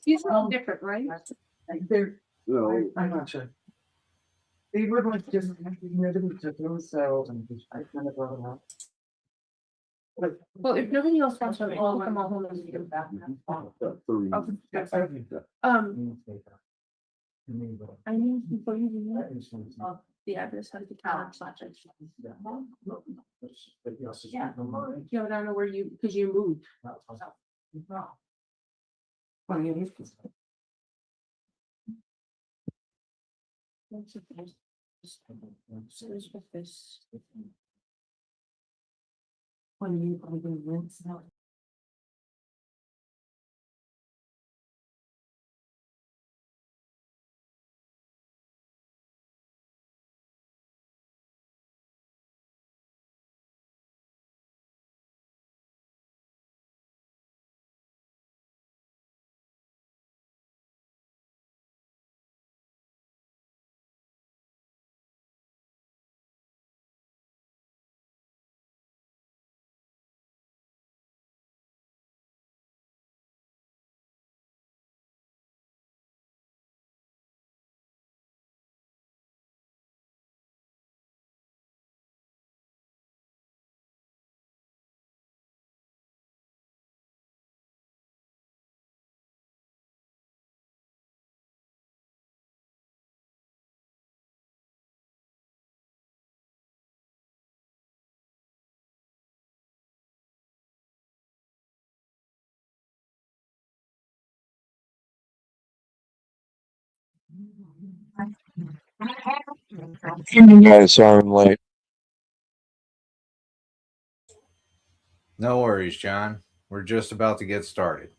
These are all different, right? They're, No, I'm not sure. They were like just nobody took them, so I kind of brought them out. Well, if nobody else wants them, I'll put them all home and read them. three. Okay, that's fine. I need before you do that, the address of the town. Yeah, I don't know where you, because you moved. When you rinse out. Guys, sorry I'm late. No worries, John. We're just about to get started.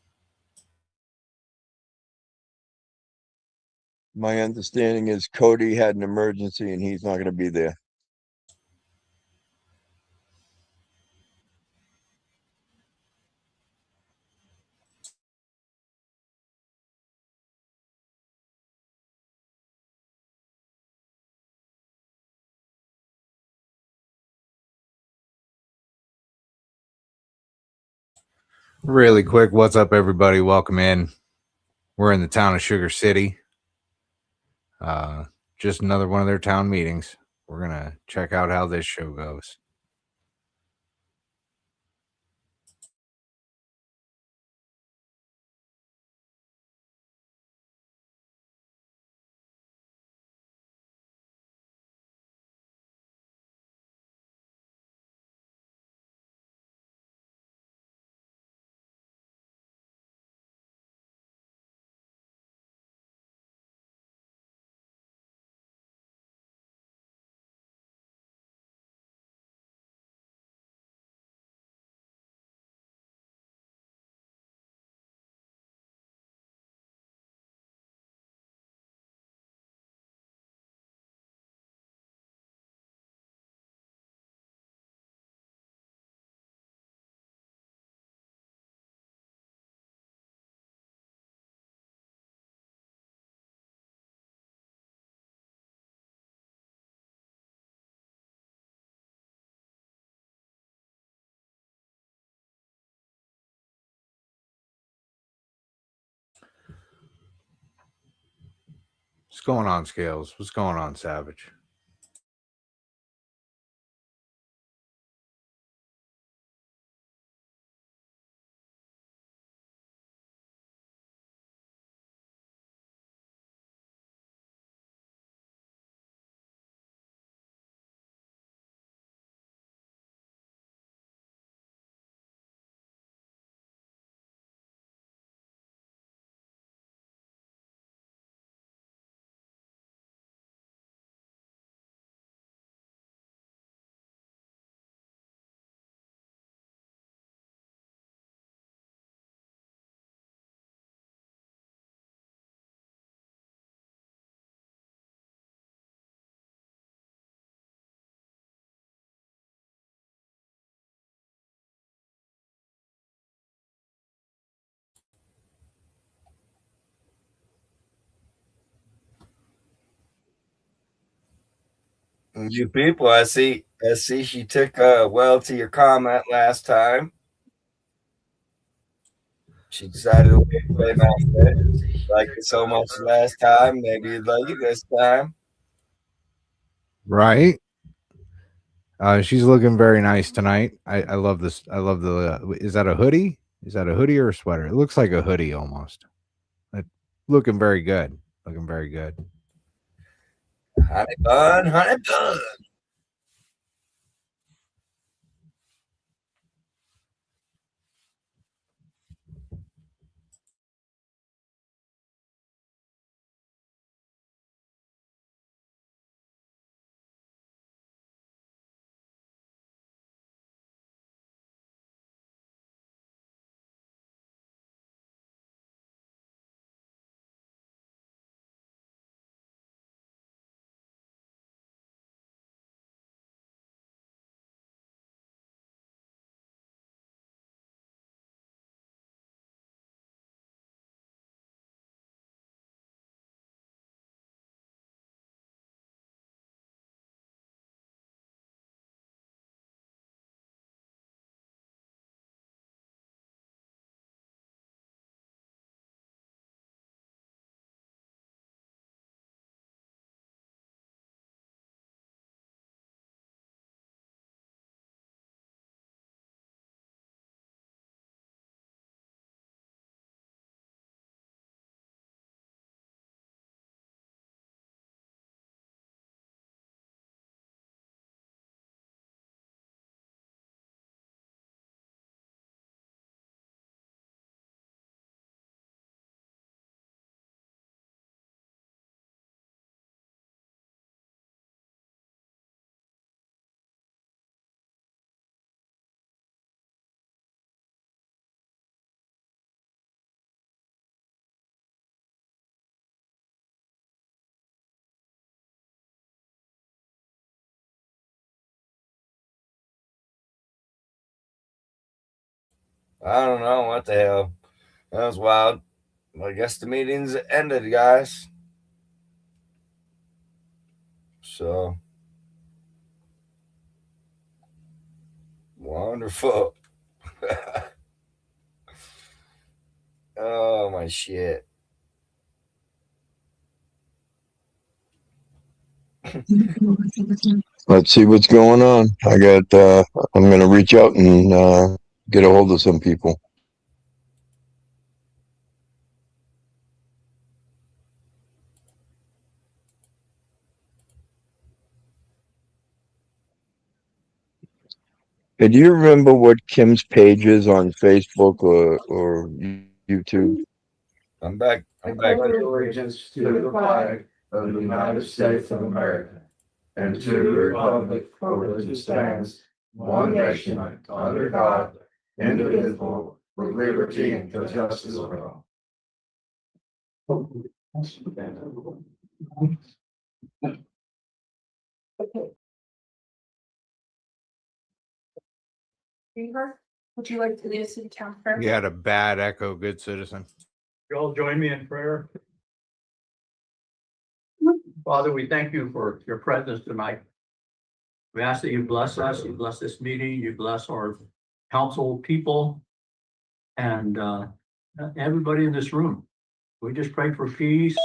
My understanding is Cody had an emergency and he's not going to be there. Really quick, what's up, everybody? Welcome in. We're in the town of Sugar City. Just another one of their town meetings. We're going to check out how this show goes. What's going on, Scales? What's going on, Savage? You people, I see she took well to your comment last time. She decided to play Master. Liked it so much last time. Maybe you'd like it this time. Right. She's looking very nice tonight. I love this. I love the. Is that a hoodie? Is that a hoodie or a sweater? It looks like a hoodie almost. Looking very good. Looking very good. Honey bun, honey bun. I don't know what the hell. That was wild. I guess the meeting's ended, guys. So wonderful. Oh my shit. Let's see what's going on. I'm gonna reach out and get a hold of some people. Hey, do you remember what Kim's page is on Facebook or YouTube? I'm back. I'm back. Allegiance to the flag of the United States of America and to the republic for which it stands, one nation, under God, indivisible, with liberty and justice for all. Greenberg, would you like to lead us in town prayer? You had a bad echo, good citizen. You all join me in prayer. Father, we thank you for your presence tonight. We ask that you bless us, you bless this meeting, you bless our council people and everybody in this room. We just pray for peace,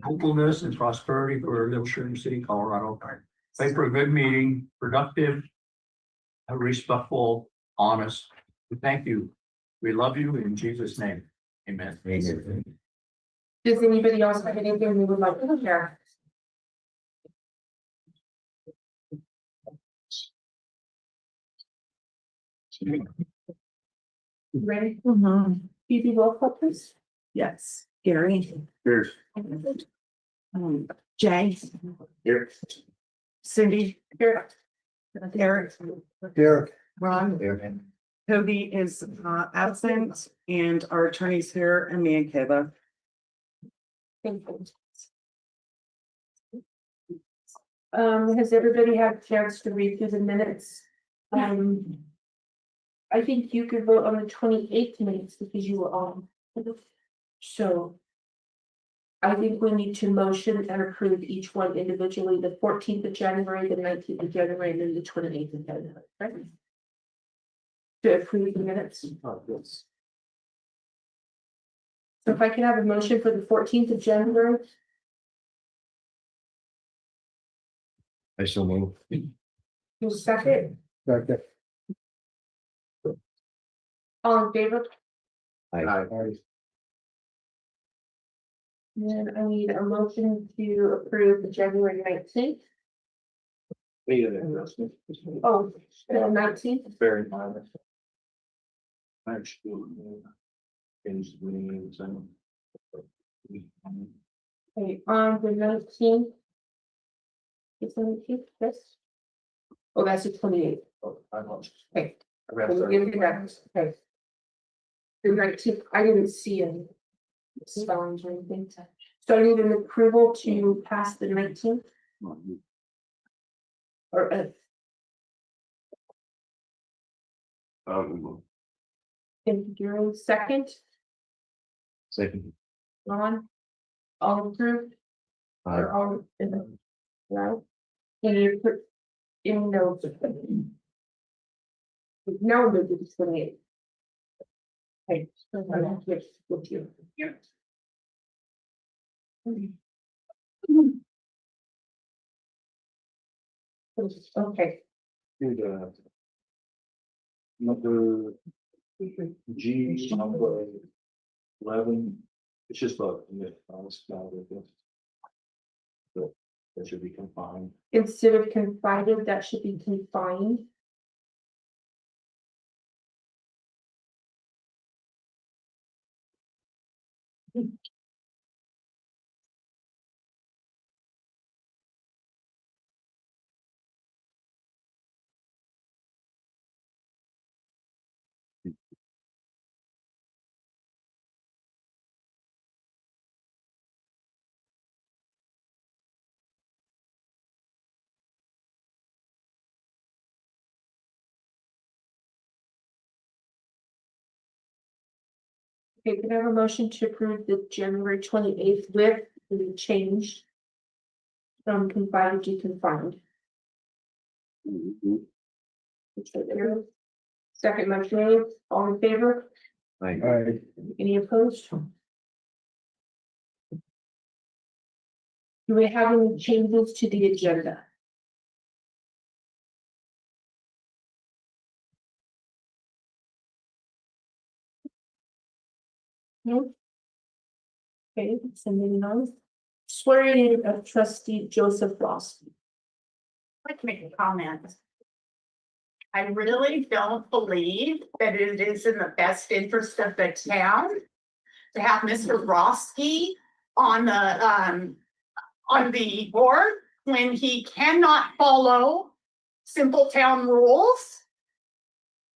hopefulness, and prosperity for Little Sugar City, Colorado. Pray for a good meeting, productive, respectful, honest. We thank you. We love you in Jesus' name. Amen. Does anybody else have anything they would like to share? Ready? Phoebe, roll call, please. Yes, Gary. Cheers. Jay. Here. Cindy. Here. Eric. Here. Ron. Cody is absent and our attorney's here and me and Kayla. Thank you. Has everybody had a chance to read through the minutes? I think you could vote on the 28th minutes because you were on. So I think we need to motion and approve each one individually, the 14th of January, the 19th of January, and then the 28th of January, right? To approve the minutes. So if I can have a motion for the 14th of January, I so move. you second, Second. all in favor? Aye. And then I need a motion to approve the January 19th. Oh, the 19th. Very minor. Actually. Change the meetings and. Okay, on the 19th. The 17th, yes. Oh, that's the 28th. Okay. We'll give it back. Okay. The 19th, I didn't see any spellings or anything. So I need an approval to pass the 19th or Gary, second, Second. Ron, all approved? Or all in the, right? Can you put in notes? No, no, it's 28. Okay, so I have to with you. Okay, Number G, number 11, it's just a, that should be confined. instead of confided, that should be confined. Okay, can I have a motion to approve the January 28th with the change from confided to confined? Second motion, all in favor? Aye. Any opposed? Do we have any changes to the agenda? No. Okay, so moving on. Swearing in of trustee Joseph Ross. I'd like to make a comment. I really don't believe that it is in the best interest of the town to have Mr. Roski on the board when he cannot follow simple town rules.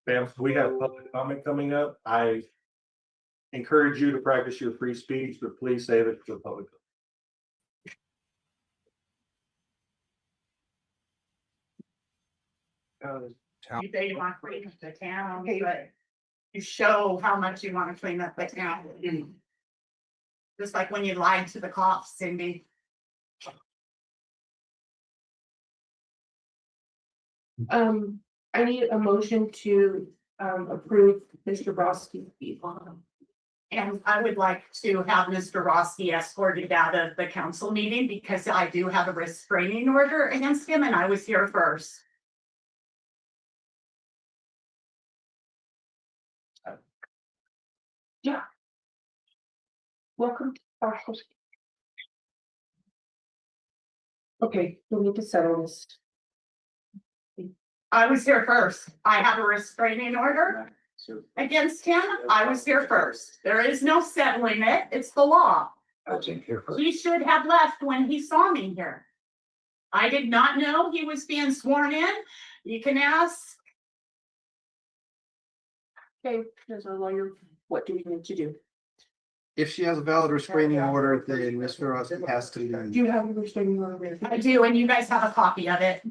Ma'am, we have public comment coming up. I encourage you to practice your free speech, but please save it for the public. You say you want to clean up the town, but you show how much you want to clean up the town. Just like when you lied to the cops, Cindy. I need a motion to approve Mr. Broski's fee. And I would like to have Mr. Roski escorted out of the council meeting because I do have a restraining order against him and I was here first. Yeah. Welcome to our house. Okay, we need to settle this. I was here first. I have a restraining order against him. I was here first. There is no settling it. It's the law. He should have left when he saw me here. I did not know he was being sworn in. You can ask. Okay, there's our lawyer. What do we need to do? If she has a valid restraining order, then Mr. Rossi has to. Do you have a restraining order? I do, and you guys have a copy of it.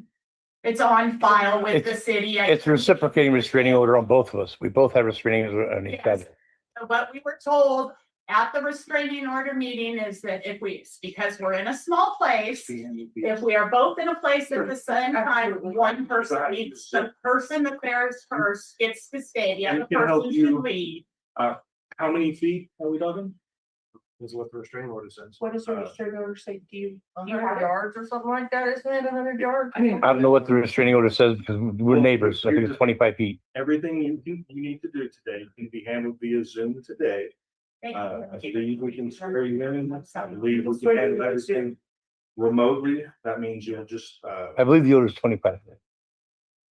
It's on file with the city. It's a reciprocating restraining order on both of us. We both have restraining orders on each Yes. other. So what we were told at the restraining order meeting is that if we, because we're in a small place, if we are both in a place at the same time, one person needs, the person that bears first gets to stay, the other We can help person should you. leave. How many feet are we talking? is what the restraining order says. What does the restraining order say? Do you have it? yards or something like that, isn't it, 100 yards? I don't know what the restraining order says because we're neighbors. I think it's 25 feet. Everything you need to do today can be handled via Zoom today. I believe we can swear you in. I believe we can handle everything remotely. That means you'll just, I believe the order is 25.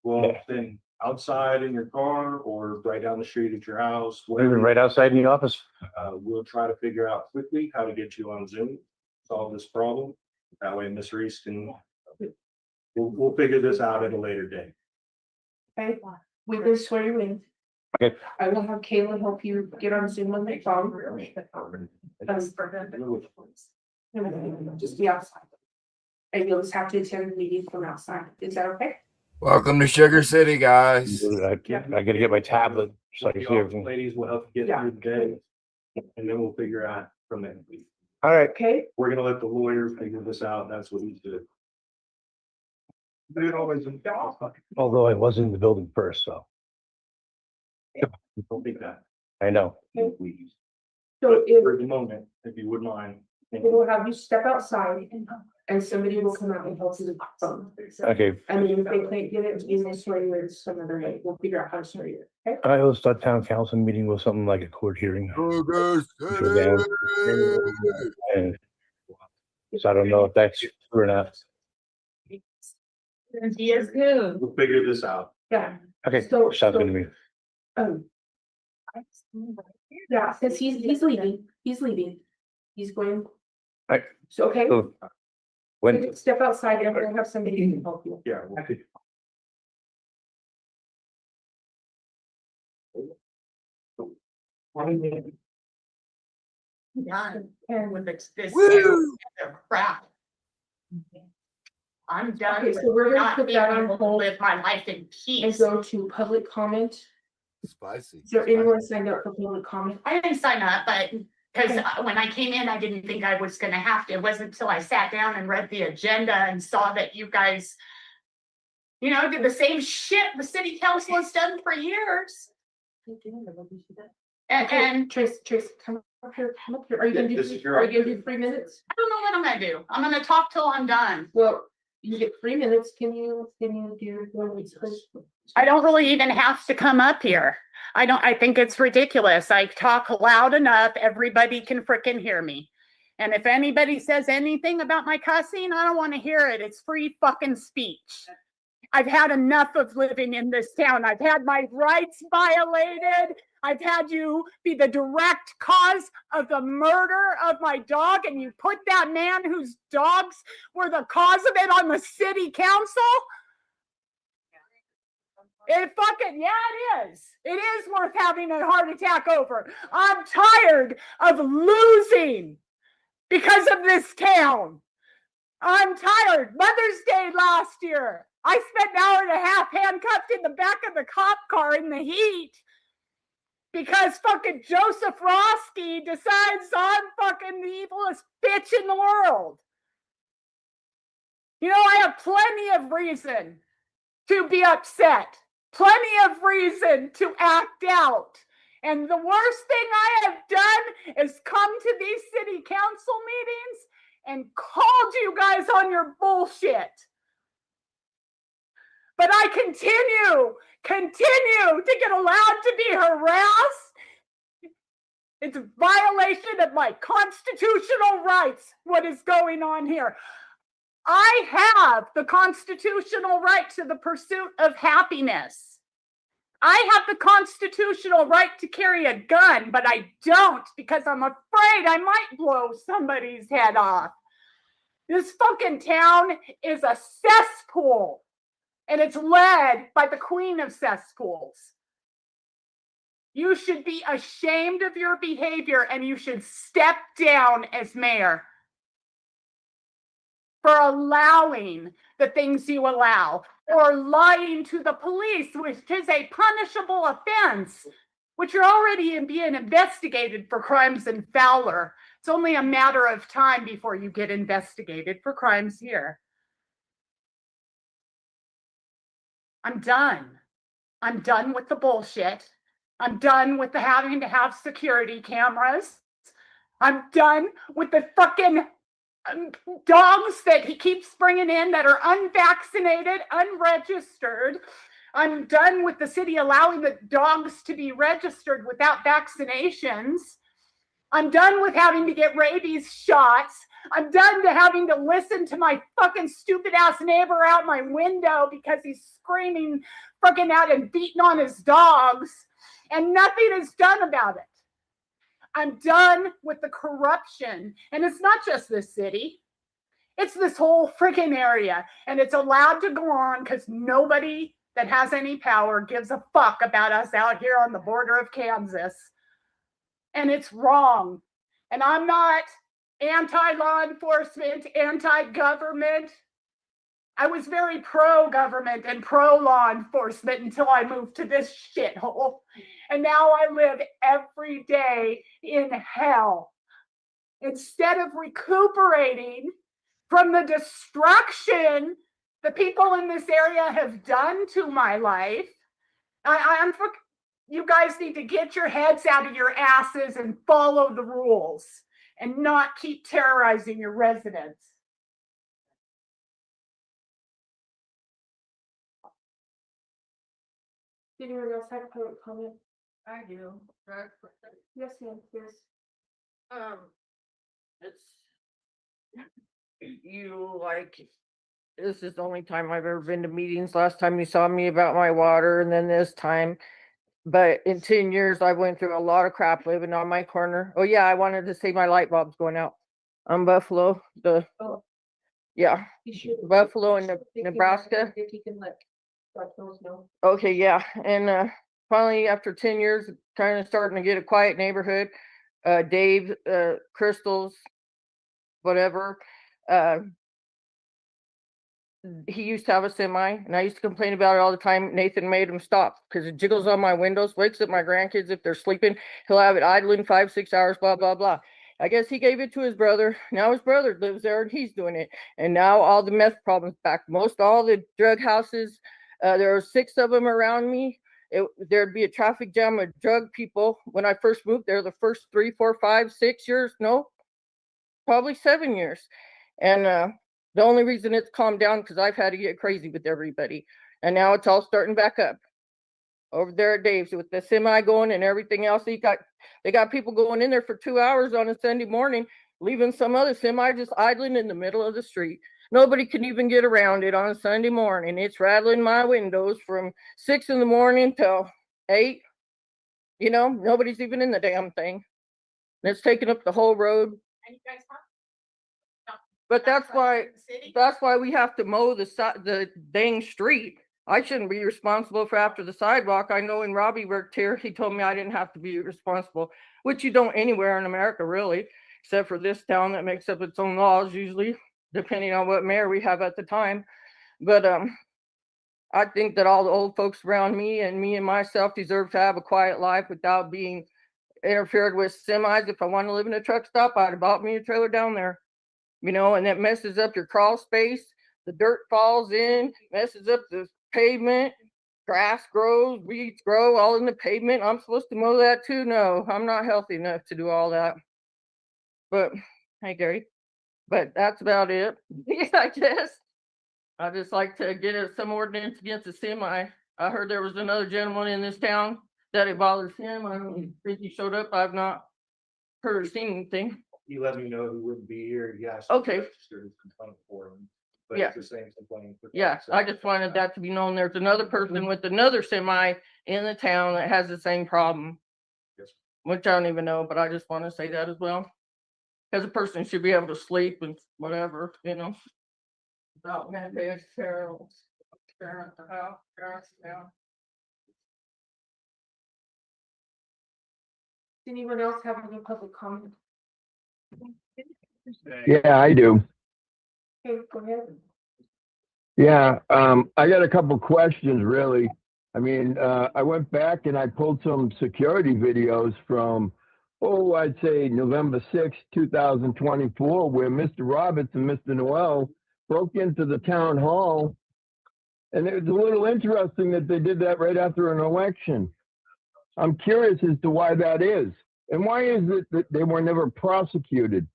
well, then outside in your car or right down the street at your house. We're right outside in the office. We'll try to figure out quickly how to get you on Zoom, solve this problem. That way Ms. Reese can, we'll figure this out at a later date. Okay, we will swear you in. Okay. I will have Kayla help you get on Zoom on the phone. Just be outside. And you'll just have to attend the meeting from outside. Is that okay? Welcome to Sugar City, guys. I gotta get my tablet so I can see everything. Ladies will help you get through the day. And then we'll figure out from there. All right. Okay, We're gonna let the lawyer figure this out. That's what he's doing. Dude, always. Although I was in the building first, so Don't think that. I know. so For if the moment, if you wouldn't mind. we will have you step outside and somebody will come out and help you with the phone. Okay. I mean, if they can't get it, you will swear you in some other way. We'll figure out how to swear you in, okay? I always thought town council meeting was something like a court hearing. Sugar And so I don't know if that's true or not. He is good. We'll figure this out. Yeah. Okay, So- sounds good to me. Yeah, because he's leaving, he's going. Right. So, okay, So when, step outside and we'll have somebody who can help you. Yeah. we'll figure- Done And with this Woo! crap. I'm done Okay, with so we're gonna not put being that on able to hold live my life in and peace. go to public comment. Spicy. Is there anyone signed up for public comment? I didn't sign up, but because Okay. when I came in, I didn't think I was gonna have to. It wasn't until I sat down and read the agenda and saw that you guys, you know, did the same shit the city council has done for years. And Trace, come up here, Are you gonna This is do, your- are you gonna do 3 minutes? I don't know what I'm gonna do. I'm gonna talk till I'm done. Well, you get 3 minutes. Can you do 1 minute, please? I don't really even have to come up here. I think it's ridiculous. I talk loud enough, everybody can frickin' hear me. And if anybody says anything about my cussing, I don't want to hear it. It's free fucking speech. I've had enough of living in this town. I've had my rights violated. I've had you be the direct cause of the murder of my dog, and you put that man whose dogs were the cause of it on the city council? It fucking, yeah, it is. It is worth having a heart attack over. I'm tired of losing because of this town. I'm tired. Mother's Day last year, I spent an hour and a half handcuffed in the back of the cop car in the heat because fucking Joseph Roski decides I'm fucking the evilest bitch in the world. You know, I have plenty of reason to be upset. Plenty of reason to act out. And the worst thing I have done is come to these city council meetings and called you guys on your bullshit. But I continue to get allowed to be harassed. It's a violation of my constitutional rights, what is going on here. I have the constitutional right to the pursuit of happiness. I have the constitutional right to carry a gun, but I don't because I'm afraid I might blow somebody's head off. This fucking town is a cesspool, and it's led by the queen of cesspools. You should be ashamed of your behavior, and you should step down as mayor for allowing the things you allow, or lying to the police, which is a punishable offense, which you're already being investigated for crimes in Fowler. It's only a matter of time before you get investigated for crimes here. I'm done. I'm done with the bullshit. I'm done with the having to have security cameras. I'm done with the fucking dogs that he keeps bringing in that are unvaccinated, unregistered. I'm done with the city allowing the dogs to be registered without vaccinations. I'm done with having to get rabies shots. I'm done to having to listen to my fucking stupid ass neighbor out my window because he's screaming fucking out and beating on his dogs, and nothing is done about it. I'm done with the corruption. And it's not just this city. It's this whole freaking area. And it's allowed to go on because nobody that has any power gives a fuck about us out here on the border of Kansas. And it's wrong. And I'm not anti-law enforcement, anti-government. I was very pro-government and pro-law enforcement until I moved to this shithole. And now I live every day in hell. Instead of recuperating from the destruction the people in this area have done to my life, you guys need to get your heads out of your asses and follow the rules and not keep terrorizing your residents. Did anyone else have a public comment? I do. Yes, ma'am, yes. It's you like. This is the only time I've ever been to meetings. Last time you saw me about my water, and then this time. But in 10 years, I went through a lot of crap living on my corner. Oh yeah, I wanted to say my light bulb's going out on Buffalo. Yeah, Buffalo and Nebraska. If you can let those know. Okay, yeah, and finally, after 10 years, kind of starting to get a quiet neighborhood. Dave, Crystals, whatever. He used to have a semi, and I used to complain about it all the time. Nathan made him stop because it jiggles on my windows, wakes up my grandkids if they're sleeping. He'll have it idling 5-6 hours, blah, blah, blah. I guess he gave it to his brother. Now his brother lives there and he's doing it. And now all the meth problems back. Most all the drug houses, there are 6 of them around me. There'd be a traffic jam of drug people when I first moved there, the first 3, 4, 5, 6 years. No, probably 7 years. And the only reason it's calmed down because I've had to get crazy with everybody. And now it's all starting back up over there at Dave's with the semi going and everything else. They got people going in there for 2 hours on a Sunday morning, leaving some other semi just idling in the middle of the street. Nobody can even get around it on a Sunday morning. It's rattling my windows from 6 in the morning till 8. You know, nobody's even in the damn thing. And it's taking up the whole road. And you guys have. But that's why we have to mow the dang street. I shouldn't be responsible for after the sidewalk. I know when Robbie worked here, he told me I didn't have to be responsible, which you don't anywhere in America really, except for this town that makes up its own laws usually, depending on what mayor we have at the time. But I think that all the old folks around me and myself deserve to have a quiet life without being interfered with semis. If I want to live in a truck stop, I'd have bought me a trailer down there. You know, and that messes up your crawl space. The dirt falls in, messes up the pavement, grass grows, weeds grow all in the pavement. I'm supposed to mow that too? No, I'm not healthy enough to do all that. But, hey, Gary, but that's about it. Yeah, I guess. I just like to get some ordinance against the semi. I heard there was another gentleman in this town that it bothers him. I don't think he showed up. I've not heard or seen anything. He let me know he wouldn't be here. Yes. Okay. Registered his complaint for him. But Yeah. it's the same complaint. Yeah, I just wanted that to be known. There's another person with another semi in the town that has the same problem. Yes. Which I don't even know, but I just want to say that as well. Because a person should be able to sleep and whatever, you know. Without mandated perils. Does anyone else have any public comment? Yeah, I do. Okay, go ahead. Yeah, I got a couple questions, really. I mean, I went back and I pulled some security videos from, I'd say November 6th, 2024, where Mr. Roberts and Mr. Noel broke into the town hall. And it was a little interesting that they did that right after an election. I'm curious as to why that is. And why is it that they were never prosecuted?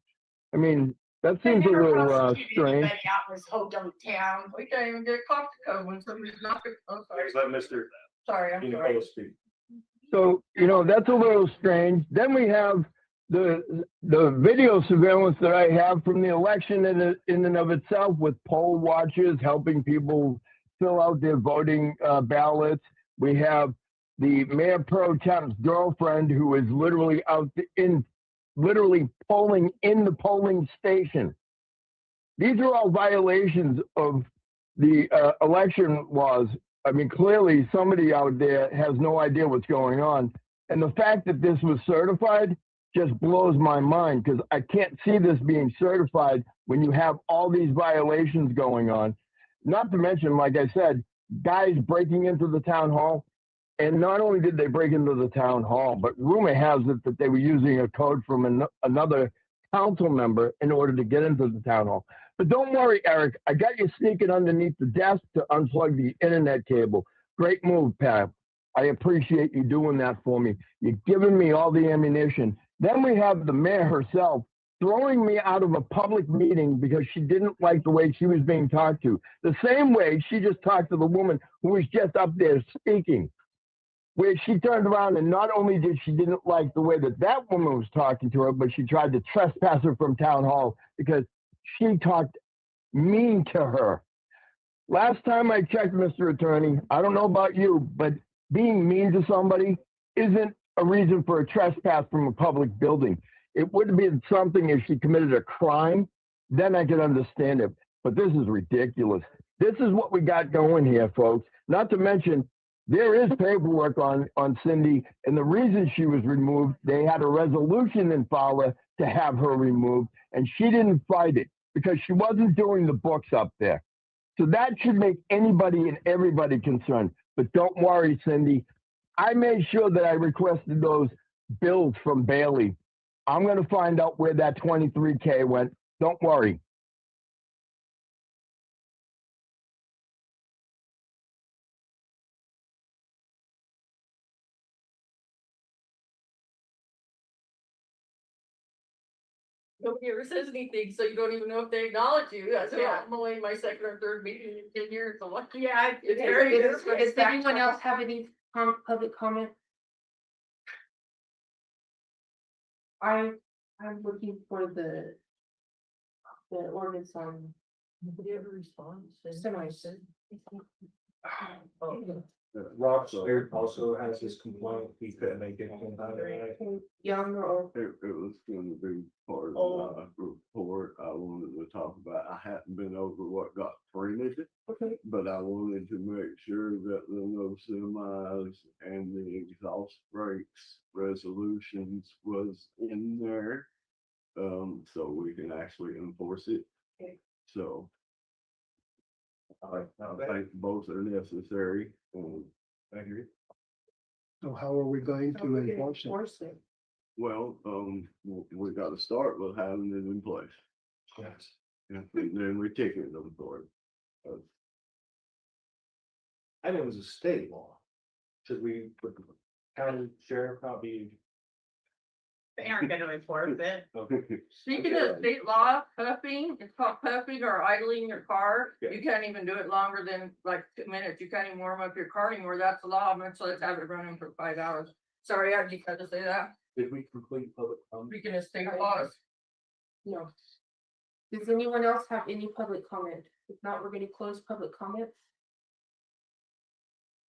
I mean, that They seems a never little prosecuted strange. anybody out in this Hodunk town. We can't even get cops to come when somebody's not, oh, sorry, Let Mr. sorry, I'm sorry. Nicole speak. So, that's a little strange. Then we have the video surveillance that I have from the election in and of itself, with poll watchers helping people fill out their voting ballots. We have the mayor pro temp's girlfriend who is literally literally polling in the polling station. These are all violations of the election laws. I mean, clearly somebody out there has no idea what's going on. And the fact that this was certified just blows my mind, because I can't see this being certified when you have all these violations going on. Not to mention, like I said, guys breaking into the town hall. And not only did they break into the town hall, but rumor has it that they were using a code from another council member in order to get into the town hall. But don't worry, Eric, I got you sneaking underneath the desk to unplug the internet cable. Great move, Pat. I appreciate you doing that for me. You're giving me all the ammunition. Then we have the mayor herself throwing me out of a public meeting because she didn't like the way she was being talked to. The same way she just talked to the woman who was just up there speaking, where she turned around and not only did she didn't like the way that woman was talking to her, but she tried to trespass her from town hall because she talked mean to her. Last time I checked, Mr. Attorney, I don't know about you, but being mean to somebody isn't a reason for a trespass from a public building. It would have been something if she committed a crime, then I could understand it. But this is ridiculous. This is what we got going here, folks. Not to mention, there is paperwork on Cindy, and the reason she was removed, they had a resolution in Fowler to have her removed, and she didn't fight it because she wasn't doing the books up there. So that should make anybody and everybody concerned. But don't worry, Cindy. I made sure that I requested those bills from Bailey. I'm going to find out where that $23K went. Don't worry. Nobody ever says anything, so you don't even know if they acknowledge you. That's Yeah. I'm only in my second or third meeting in 10 years, so what? Yeah, it's It's very. Does anyone else have any public comment? I'm looking for the ordinance on. Did you ever respond? Semis. Oh, Rob Spear also has his complaint. He couldn't make it on time tonight. Young or old? It was gonna be part Oh. of my report I wanted to talk about. I hadn't been over what got printed, Okay. but I wanted to make sure that the no semis and the exhaust brakes resolutions was in there. So we can actually enforce it. Okay. So I think both are necessary. I agree. So how are we going How to we gonna enforce it? it? Well, we gotta start with having it in place. Yes. And then we ticket them for it. I know it was a state law. Should we, put the county sheriff not be? They aren't gonna enforce it. Speaking of state law, puffing, it's called puffing or idling your car. Yeah. You can't even do it longer than like 2 minutes. You can't even warm up your car anymore. That's the law. So let's have it running for 5 hours. Sorry, I just had to say that. Did we complete public comment? Speaking of state laws. No. Does anyone else have any public comment? If not, we're gonna close public comment.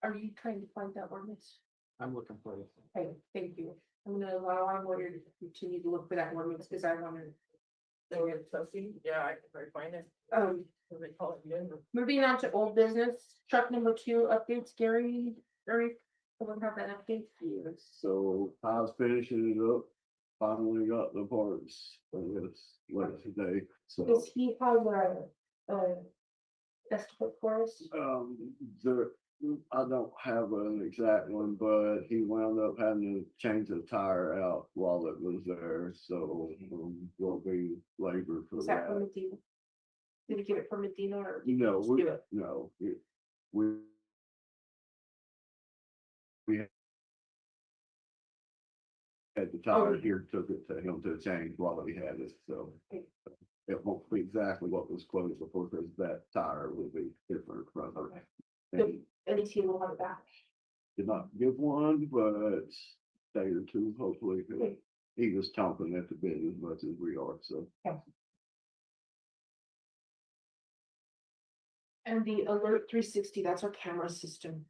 Are you trying to find that ordinance? I'm looking for it. Okay, thank you. I'm gonna allow our lawyer to continue to look for that ordinance because I wanna. Yeah, I can probably find it. What do they call it again? Moving on to old business, truck number 2 updates, Gary, someone have that update? So I was finishing it up, finally got the parts for this last today, so. Does he have a estimate for us? There, I don't have an exact one, but he wound up having to change the tire out while it was there, so will be labor for Is that from that. Medina? Did he get it from Medina or? No, just we, do it? no, we Had the tire here, took it to him to change while he had it, so. It won't be exactly what was quoted before, because that tire will be different from her. And Any team will have it back. did not give one, but day or two, hopefully. He was chomping at the bit as much as we are, so. And the Alert 360, that's our camera system.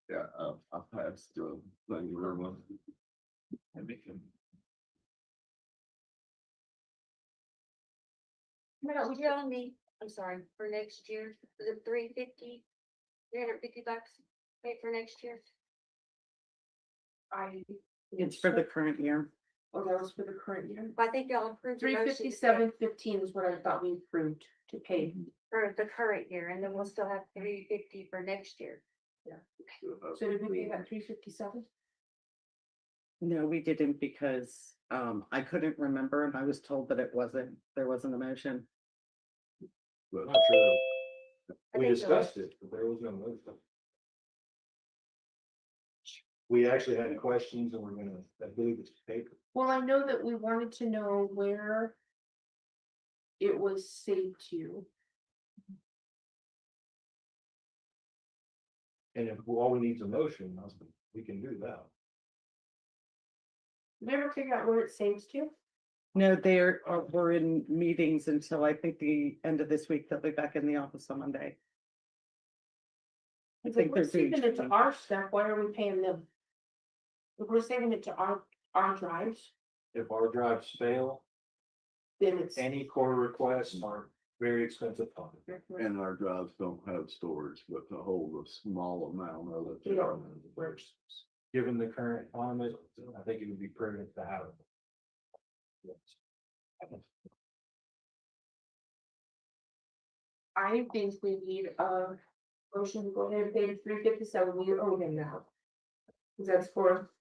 Yeah, I passed, thank you very much. No, would you tell me, I'm sorry, for next year, is it $350 pay for next year? It's for the current year. Oh, that was for the current year. I think y'all approved. the motion to pay 357.15 is what I thought we approved to pay. For the current year, and then we'll still have $350 for next year. So did we pay that 357? No, we didn't because I couldn't remember and I was told that there wasn't a motion. But I We think so. discussed it, but there was no motion. We actually had questions and we're gonna, I believe it's paper. Well, I know that we wanted to know where it was saved to. And if all we need is a motion, we can do that. Did we ever figure out where it saves to? No, we're in meetings until I think the end of this week. They'll be back in the office on Monday. I If think we're they're doing saving it to something. our stuff, why are we paying them? If we're saving it to our drives, If our drives fail, then it's. any core requests are very expensive. And our drives don't have storage, but to hold a small amount of it. We don't. Given the current climate, I think it would be prudent to have it. I think we need a motion to go ahead and pay 357, we owe him now. 'Cause that's for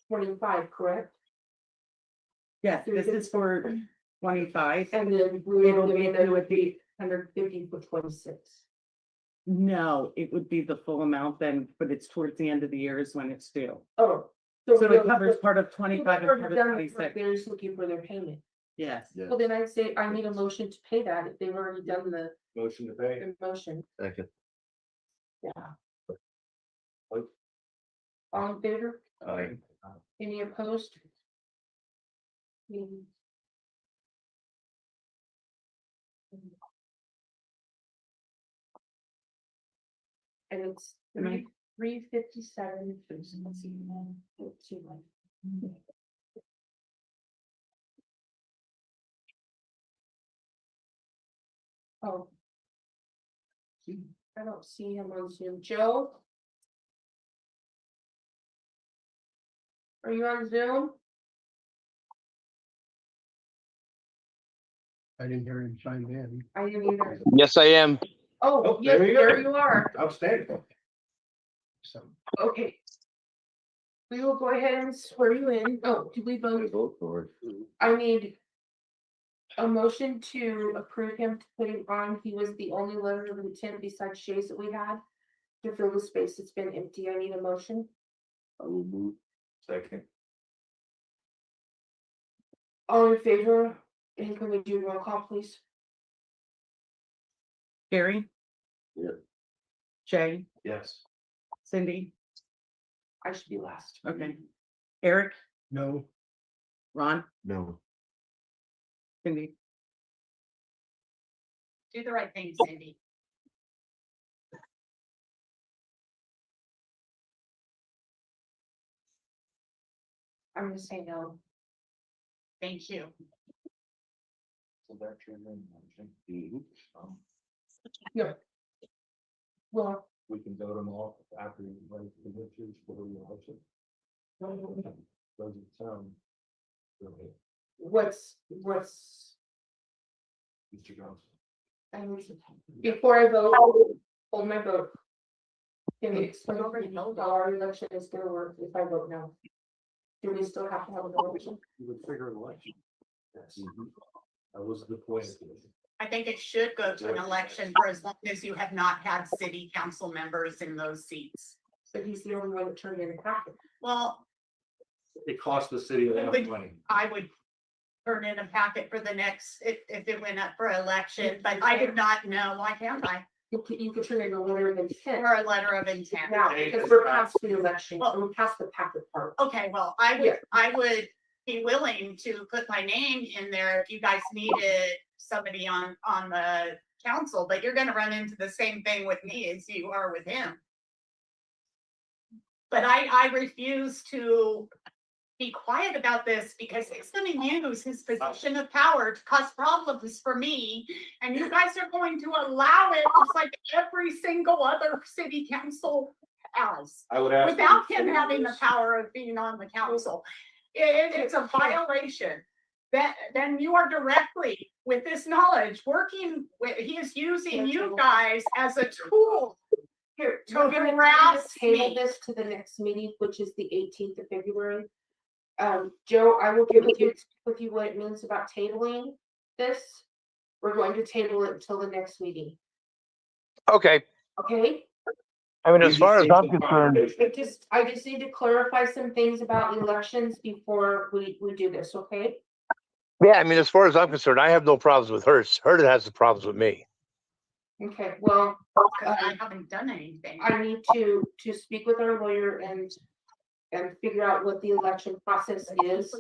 25, correct? Yes, this is for 25. And then we It'll will be give due it at the, 150 for 26. no, it would be the full amount then, but it's towards the end of the year is when it's due. Oh. So it we'll- covers part of 25 and whoever part of done it, 26. They're just looking for their payment. Yes. Yeah. Well, then I'd say I need a motion to pay that if they've already done the Motion to pay. motion. Second. Yeah. All in favor? Aye. Any opposed? And it's Am I- 357. Oh. I don't see him on Zoom. Joe? Are you on Zoom? I didn't hear him chime in. I didn't either. Yes, I am. Oh, Oh, yes, there you go. there you are. Outstanding. So Okay. We will go ahead and swear you in. Oh, did we vote? Vote for it. I need a motion to approve him to put him on. He was the only letter of intent besides Shay's that we had to fill the space that's been empty. I need a motion. I will move. Second. All in favor? And can we do roll call, please? Gary? Yeah. Jay? Yes. Cindy? I should be last. Okay. Eric? no, Ron? No. Cindy? Do the right thing, Cindy. I'm gonna say no. Thank you. So that's your main motion. Well, We can vote them off after you vote the witches for the election. Doesn't sound. Really, what's, Mr. Johnson. I need to, before I vote, hold my vote. Can we explain how our election is gonna work if I vote no? Do we still have to have an election? You would figure an election. Yes. That was the point. I think it should go to an election for as long as you have not had city council members in those seats. but he's the only one that turned in a packet. Well, It cost the city a lot of money. I would turn in a packet for the next, if it went up for election, but I did not know, why can't I? You could turn in a letter of intent. Or a letter of intent. Now, because we're past the election, we're past the packet part. Okay, well, Yeah. I would be willing to put my name in there if you guys needed somebody on the council, but you're gonna run into the same thing with me as you are with him. But I refuse to be quiet about this because he's gonna use his position of power to cause problems for me. And you guys are going to allow it just like every single other city council has. I would ask. Without him having the power of being on the council. It's a violation. Then you are directly, with this knowledge, working with, he is using you guys as a tool. Here, To we're gonna harass table me. this to the next meeting, which is the 18th of February. Joe, I will get with you what it means about tabling this. We're going to table it until the next meeting, Okay, okay? I mean, as far as I'm concerned, I just need to clarify some things about elections before we do this, okay? yeah, I mean, as far as I'm concerned, I have no problems with her. It's her that has the problems with me. Okay, well, Because I haven't done anything. I need to speak with our lawyer and figure out what the election process is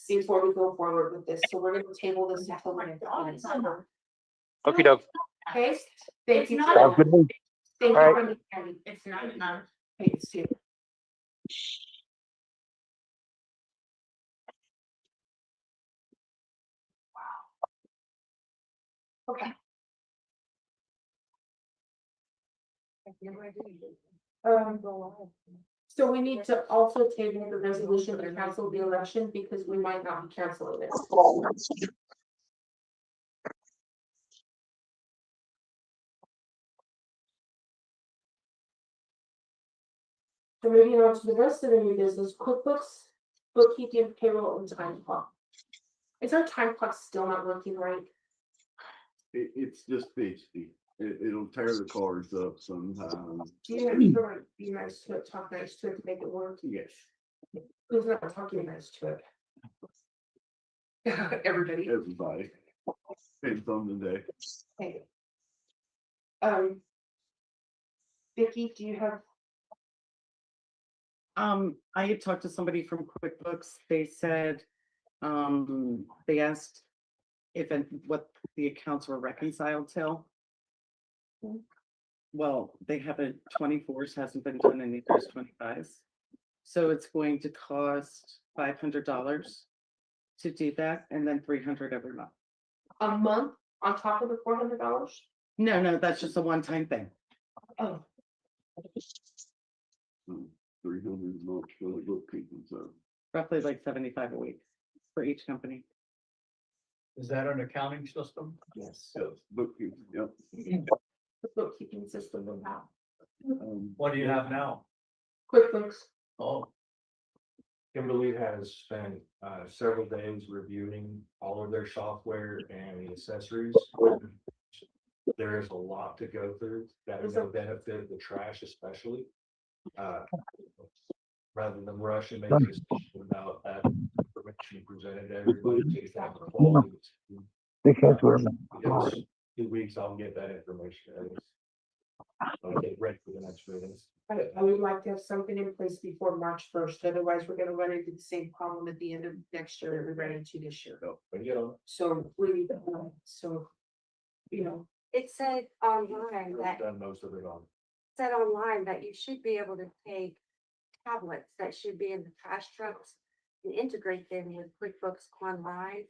before we go forward with this. So we're gonna table this until the next meeting. Okay, doke. Okay, thank It's you. not- Joe. Sounds good to me. Thank you All for understanding. It's not enough. Thanks, Sue. Okay. So we need to also table the resolution to cancel the election because we might not be canceling it. So moving on to the rest of the new business, QuickBooks, bookkeeping, payroll, and time clock. Is our time clock still not working right? It's just basically, it'll tear the cards up sometimes. Do you have to like be nice to it, talk nice to it to make it work? Yes, Who's not talking nice to it? Everybody. everybody. Depends on the day. Okay. Vicky, do you have? I had talked to somebody from QuickBooks. They said, they asked if and what the accounts were reconciled till. Well, they haven't, 24s hasn't been done, and there's 25s. So it's going to cost $500 to do that, and then $300 every month. A month on top of the $400? No, that's just a one-time thing. Oh, 300 a month for the bookkeeping, so. Roughly like 75 a week for each company. Is that an accounting system? yes. Yes, bookkeeping, yep. The bookkeeping system will have. What do you have now? QuickBooks. Oh, Kimberly has spent several days reviewing all of their software and the accessories. There is a lot to go through that will benefit the trash especially. Rather than rush and make a decision without that information presented to everybody. Take that to quality. Yes, 2 weeks, I'll get that information. I'll get ready for the next meetings. I would like to have something in place before March 1st, otherwise we're gonna run into the same problem at the end of next year that we ran into this year. So, but you know, So we, so, you know, It said online I've that, done most of it on. said online that you should be able to take tablets that should be in the trash trucks and integrate them with QuickBooks Online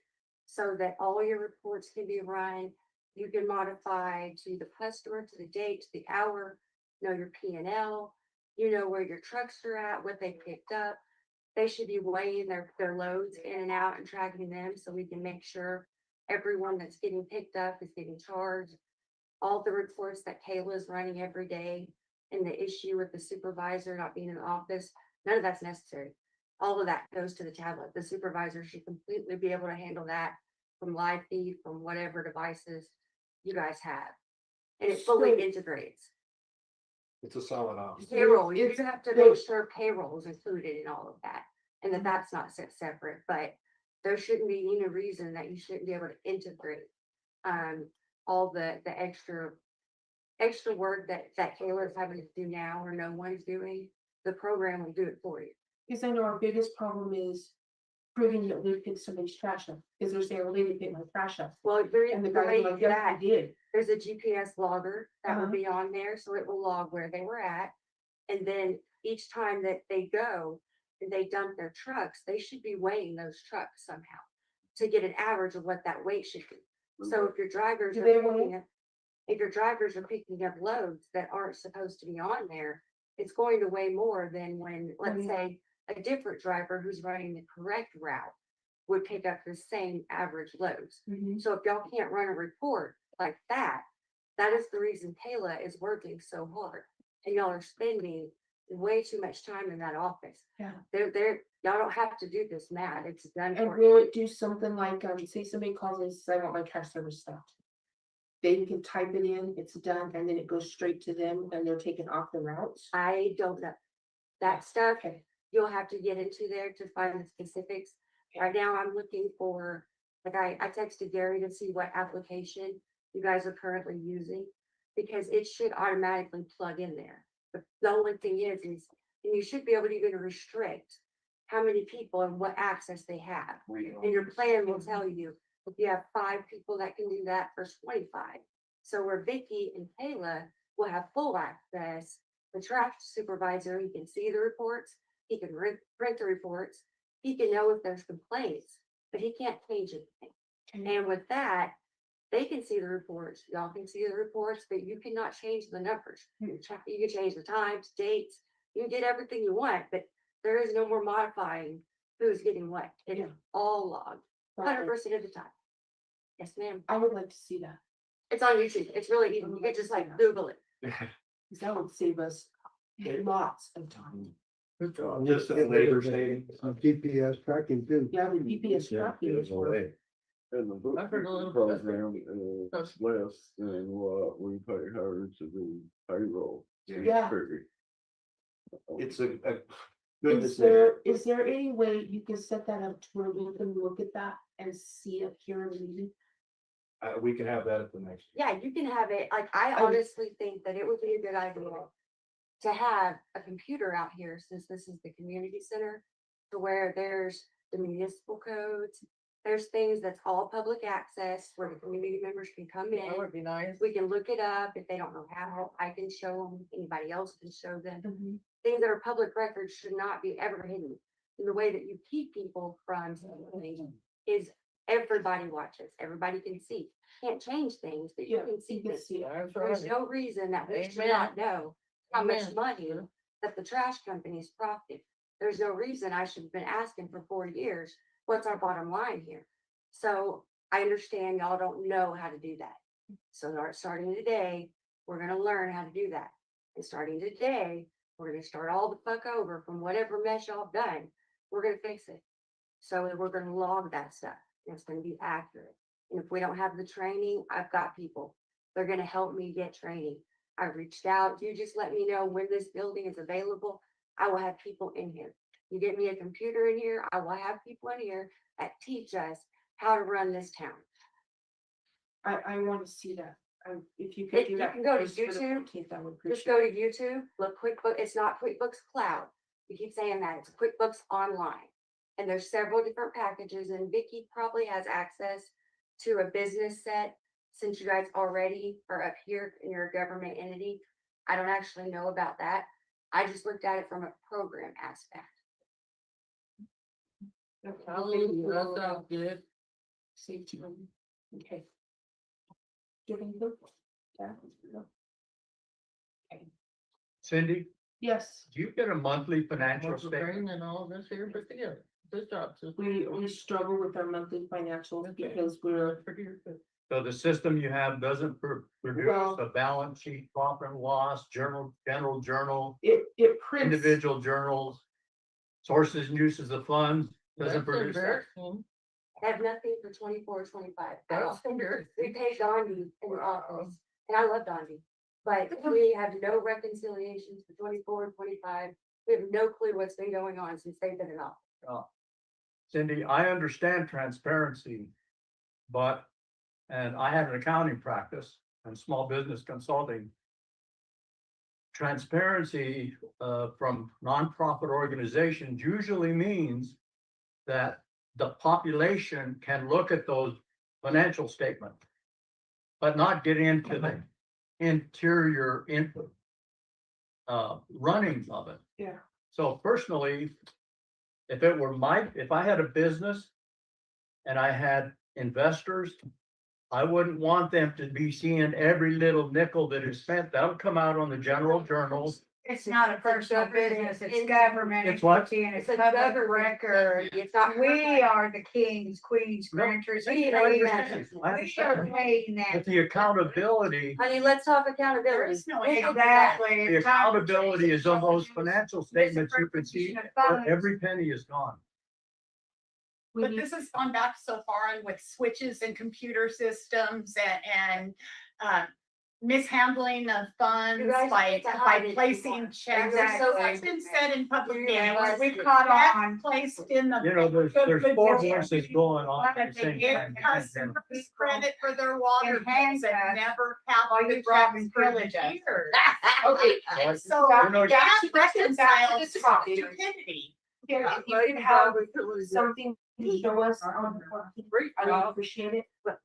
so that all your reports can be run. You can modify to the customer, to the date, to the hour, know your P&L, you know where your trucks are at, what they picked up. They should be weighing their loads in and out and tracking them so we can make sure everyone that's getting picked up is getting charged. All the reports that Kayla is running every day and the issue with the supervisor not being in the office, none of that's necessary. All of that goes to the tablet. The supervisor should completely be able to handle that from live feed, from whatever devices you guys have. And it fully integrates. It's a solid option. Payroll, you It's- do have to there- make sure payroll is included in all of that, and that that's not set separate, but there shouldn't be any reason that you shouldn't be able to integrate all the extra work that Kayla's having to do now or no one's doing. The program will do it for you. Because I know our biggest problem is proving that we picked somebody's trash up, because they're saying, well, they didn't pick my trash up. Well, there is And the the guys way are like, you do yes, that. we did. There's a GPS logger that will Uh-huh. be on there, so it will log where they were at. And then each time that they go and they dump their trucks, they should be weighing those trucks somehow to get an average of what that weight should be. So if your drivers Do are they weigh? picking up, if your drivers are picking up loads that aren't supposed to be on there, it's going to weigh more than when, let's Mhm. say, a different driver who's running the correct route would pick up the same average loads. Mhm. So if y'all can't run a report like that, that is the reason Kayla is working so hard. And y'all are spending way too much time in that office. Yeah. Y'all don't have to do this mad. It's done And for will you. it do something like, say somebody calls and says, I want my trash service stopped. They can type it in, it's done, and then it goes straight to them and they're taken off the routes. I don't know. That stuff, Okay. you'll have to get into there to find the specifics. Right now, I'm looking for, like, I texted Gary to see what application you guys are currently using. Because it should automatically plug in there. But the only thing is, and you should be able to even restrict how many people and what access they have. And your plan will tell you, if you have 5 people that can do that versus 25. So where Vicky and Kayla will have full access, the trash supervisor, he can see the reports, he can print the reports, he can know if there's complaints, but he can't change anything. And with that, they can see the reports, y'all can see the reports, but you cannot change the numbers. You can change the times, dates, you can get everything you want, but there is no more modifying who's getting what. It's Yeah. all logged, 100% of the time. Yes, ma'am. I would like to see that, It's on YouTube. It's really easy. You can just like Google it. because that would save us lots of time. Good job. Just a labor savings. GPS tracking too. Yeah, the GPS tracking is worth. And the book I've heard a little- program is less than what we pay her to do payroll. Yeah. It's a good Is decision. there any way you can set that up to where we can look at that and see it here in the meeting? We can have that at the next. Yeah, you can have it. Like, I honestly think that it would be a good idea to have a computer out here, since this is the community center, to where there's the municipal codes. There's things that's all public access where the community members can come That in. would be nice. We can look it up. If they don't know how, I can show them, anybody else can show them. Mhm. Things that are public records should not be ever hidden. And the way that you keep people from something is everybody watches, everybody can see. Can't change things, but you Yeah, can see you can things. see it. That's There's right. no reason that we should Amen. not know how much Amen. money that the trash companies profit. There's no reason I should have been asking for 4 years, what's our bottom line here? So I understand y'all don't know how to do that. So starting today, we're gonna learn how to do that. And starting today, we're gonna start all the fuck over from whatever mess y'all have done. We're gonna fix it. So we're gonna log that stuff. and It's gonna be accurate. And if we don't have the training, I've got people. They're gonna help me get training. I reached out. You just let me know when this building is available. I will have people in here. You get me a computer in here, I will have people in here that teach us how to run this town. I want to see that. If you If could do you that. can go to first for the YouTube, 14th, I would Just appreciate go it. to YouTube, look QuickBooks, it's not QuickBooks Cloud. You keep saying that, it's QuickBooks Online. And there's several different packages, and Vicky probably has access to a business set. Since you guys already are up here in your government entity, I don't actually know about that. I just looked at it from a program aspect. Hallelujah, that sounds good. Safety room. Okay. Giving the. Yeah. Okay. Cindy, Yes, do you get a monthly financial What's the brain statement? and all this here put together. Good job, sister. we struggle with our monthly financials because we're, So the system you have doesn't produce Well- a balance sheet, profit and loss, general journal, it prints. individual journals, sources and uses of funds, doesn't That's produce that. embarrassing. I have nothing for 24, 25. That's embarrassing. We paid Dondi in the office, and I love Dondi. But we have no reconciliations for 24 and 25. We have no clue what's been going on since they've been in office. Cindy, I understand transparency, but, and I have an accounting practice and small business consulting. Transparency from nonprofit organizations usually means that the population can look at those financial statements, but not get into the interior input runnings of it. Yeah. So personally, if I had a business and I had investors, I wouldn't want them to be seeing every little nickel that is spent. That'll come out on the general journals. It's not a personal business, it's government. It's what? entity, and It's it's a public government record. entity. It's not. We are the kings, queens, No, grantors. I We understand. I are understand. paying that. But the accountability, Honey, let's talk There accountability. is no Exactly. the accountability is on those financial statements. You can see where every penny is gone. We But need- this has gone back so far and with switches and computer systems and mishandling of funds You guys by need to hide it placing anymore. checks. Exactly. That's been said in public You're meetings. right. We caught Check on. Placed in the. You know, there's four voices going on at the But they same give time. customers credit for their water And bills and handcuffs never while have the you're drops driving for privileges. years. Okay, So You know, that back to reconciles the topic. stupidity. Yeah, if you could have something to show us on the 14th, I would appreciate it, but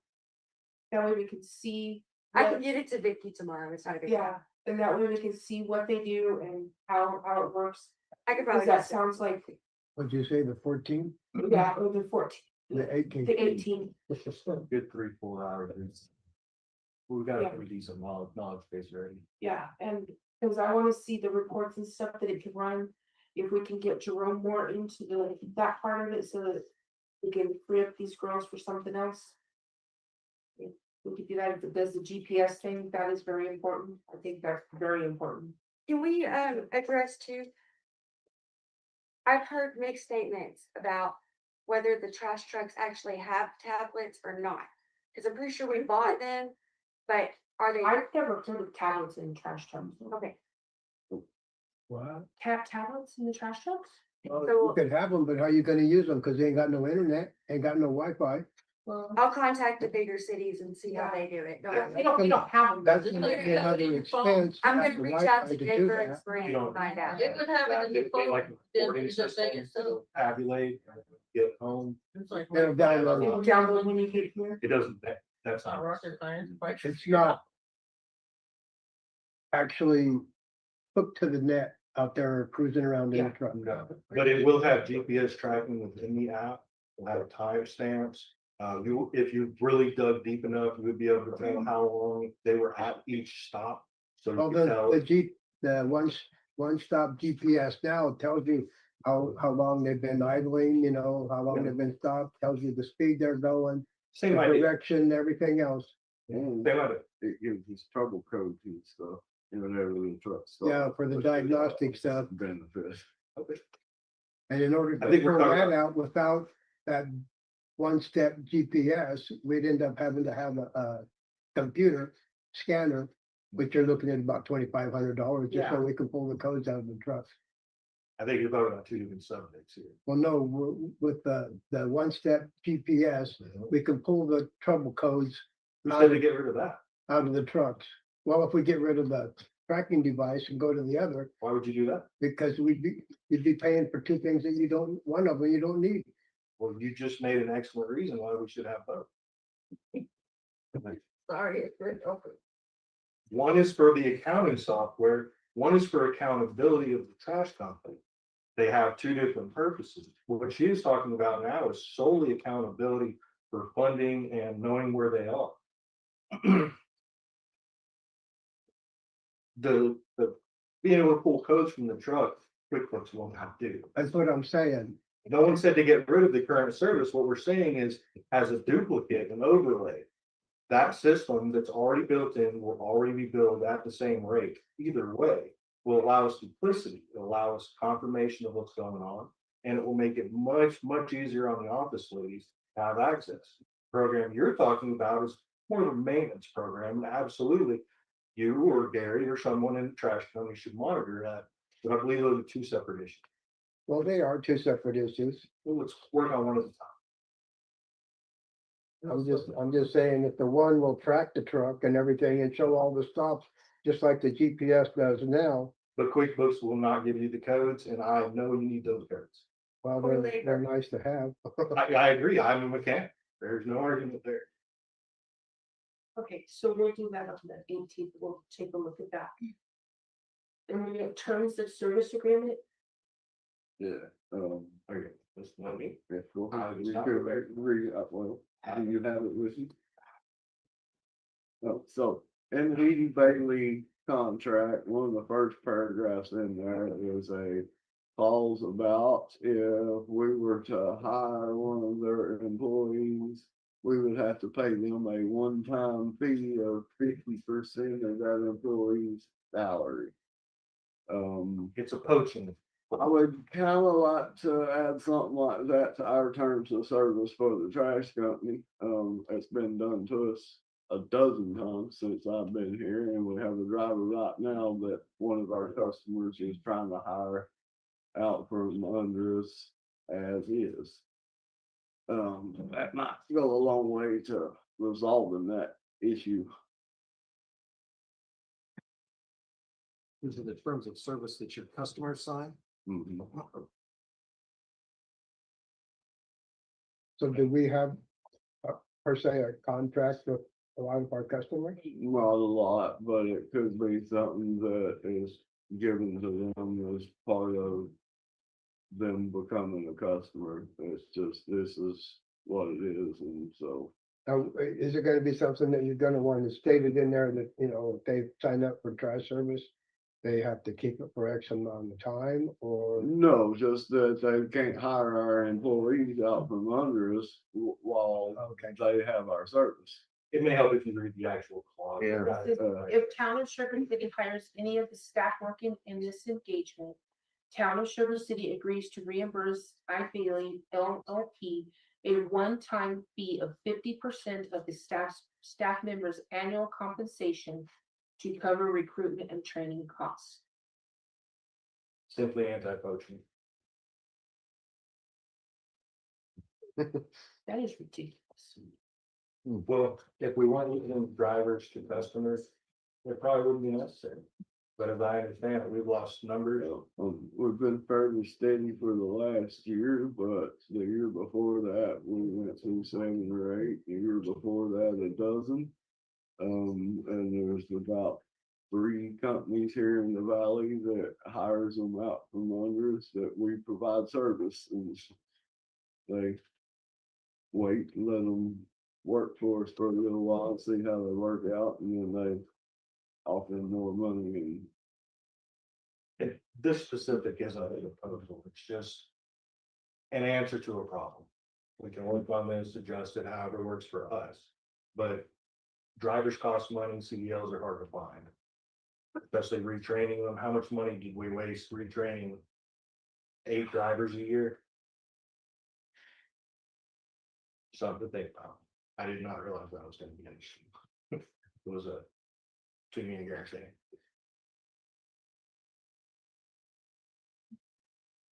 that way we can see. I what- can get it to Vicky tomorrow. It's not a big. Yeah, and that way we can see what they do and how it works. I could Because probably. that get it. sounds like, What'd you say, the 14th? yeah, or the 14th, The 18th. the 18th. Good 3-4 hours. We've got Yeah. a pretty decent knowledge base already. Yeah, and because I wanna see the reports and stuff that it can run, if we can get Jerome more into that part of it so that we can free up these girls for something else. If we could do that, if it does the GPS thing, that is very important. I think that's very important. Can we address too? I've heard mixed statements about whether the trash trucks actually have tablets or not. Cause I'm pretty sure we bought them, but are they? I've never heard of tablets in trash trucks. Okay, What? Tablets in the trash trucks? Well, So- you could have them, but how you gonna use them? Cause they ain't got no internet, ain't got no Wi-Fi. Well, I'll contact the bigger cities and see how they do it. Don't yeah, worry. we don't have them. That's gonna be another expense. I'm have gonna the reach Wi-Fi out to do Jacob that. and Spring You and don't- find out. It would have it in the phone. Like recording system, tabulate, get home. It's like. They'll download it. It'll download when you get here. It doesn't, that's It's not not. rocket science. but- It's not actually hooked to the net out there cruising around in the truck. No, but it will have GPS tracking within the app. It'll have timestamps. If you really dug deep enough, you would be able to tell how long they were at each stop. So you Well, can tell. the one-stop GPS now tells you how long they've been idling, you know, how long they've been stopped, tells you the speed they're going, the Same idea. direction, everything else. And Same idea. it gives us trouble code too, so, you know, they're little trucks. Yeah, for the diagnostic stuff. Benefit. And in order I to think we're throw talking that out without that one-step GPS, we'd end up having to have a computer scanner, which you're looking at about $2,500 just so we can pull the codes out of the truck. I think you're talking about two different subjects here. Well, no, with the one-step GPS, we can pull the trouble codes Who said to get rid of that? out of the trucks. Well, if we get rid of the tracking device and go to the other, Why would you do that? because you'd be paying for two things that you don't, one of them you don't need. Well, you just made an excellent reason why we should have both. Sorry, it's written open. One is for the accounting software, one is for accountability of the trash company. They have two different purposes. What she is talking about now is solely accountability for funding and knowing where they are. The being able to pull codes from the truck, QuickBooks won't have to do. That's what I'm saying. No one said to get rid of the current service. What we're saying is, as a duplicate, an overlay, that system that's already built in will already be billed at the same rate. Either way, will allow us simplicity, it'll allow us confirmation of what's going on, and it will make it much, much easier on the office ladies to have access. Program you're talking about is more of a maintenance program, and absolutely, you or Gary or someone in the trash company should monitor that. But I believe those are two separate issues. Well, they are two separate issues. Well, let's work on one at a time. I'm just saying that the one will track the truck and everything and show all the stops, just like the GPS does now. But QuickBooks will not give you the codes, and I know you need those codes. Well, they're nice to have. I agree, I'm a mechanic, there's no argument there. Okay, so we'll do that on the 18th. We'll take a look at that. And we have terms of service agreement. Yeah, Okay, let's let me. if we'll I have, was we not could aware. agree, well, do you have it with you? Oh, so in the Edie Bailey contract, one of the first paragraphs in there is a clause about if we were to hire one of their employees, we would have to pay them a one-time fee of 50% of that employee's salary. It's a poaching. I would kind of like to add something like that to our terms of service for the trash company. It's been done to us a dozen times since I've been here, and we have a driver right now that one of our customers is trying to hire out from under us as is. That might go a long way to resolving that issue. These are the terms of service that your customers sign. So do we have, per se, a contract with a lot of our customers? Not a lot, but it could be something that is given to them as part of them becoming a customer. It's just, this is what it is, and so. Now, is it gonna be something that you're gonna want to state it in there that, you know, if they sign up for trash service, they have to keep it for X amount of time, or? No, just that they can't hire our employees out from under us while they have our service. It may help if you read the actual clause. If Town of Sugar City hires any of the staff working in this engagement, Town of Sugar City agrees to reimburse I-Bailey LLP a one-time fee of 50% of the staff members' annual compensation to cover recruitment and training costs. Simply anti-poaching. That is ridiculous. Well, if we want losing drivers to customers, it probably wouldn't be necessary. But as I understand it, we've lost numbers. We've been fairly steady for the last year, but the year before that, we went through 7 or 8. The year before that, a dozen. And there's about 3 companies here in the valley that hires them out from under us that we provide service, and they wait and let them work for us for a little while and see how they work out, and then they offer them more money. And this specific isn't a proposal, it's just an answer to a problem. We can work on this, adjust it however works for us, but drivers cost money, CDLs are hard to find. Especially retraining them. How much money did we waste retraining 8 drivers a year? Something to think about. I did not realize that was gonna be an issue. It was a between me and Gary saying.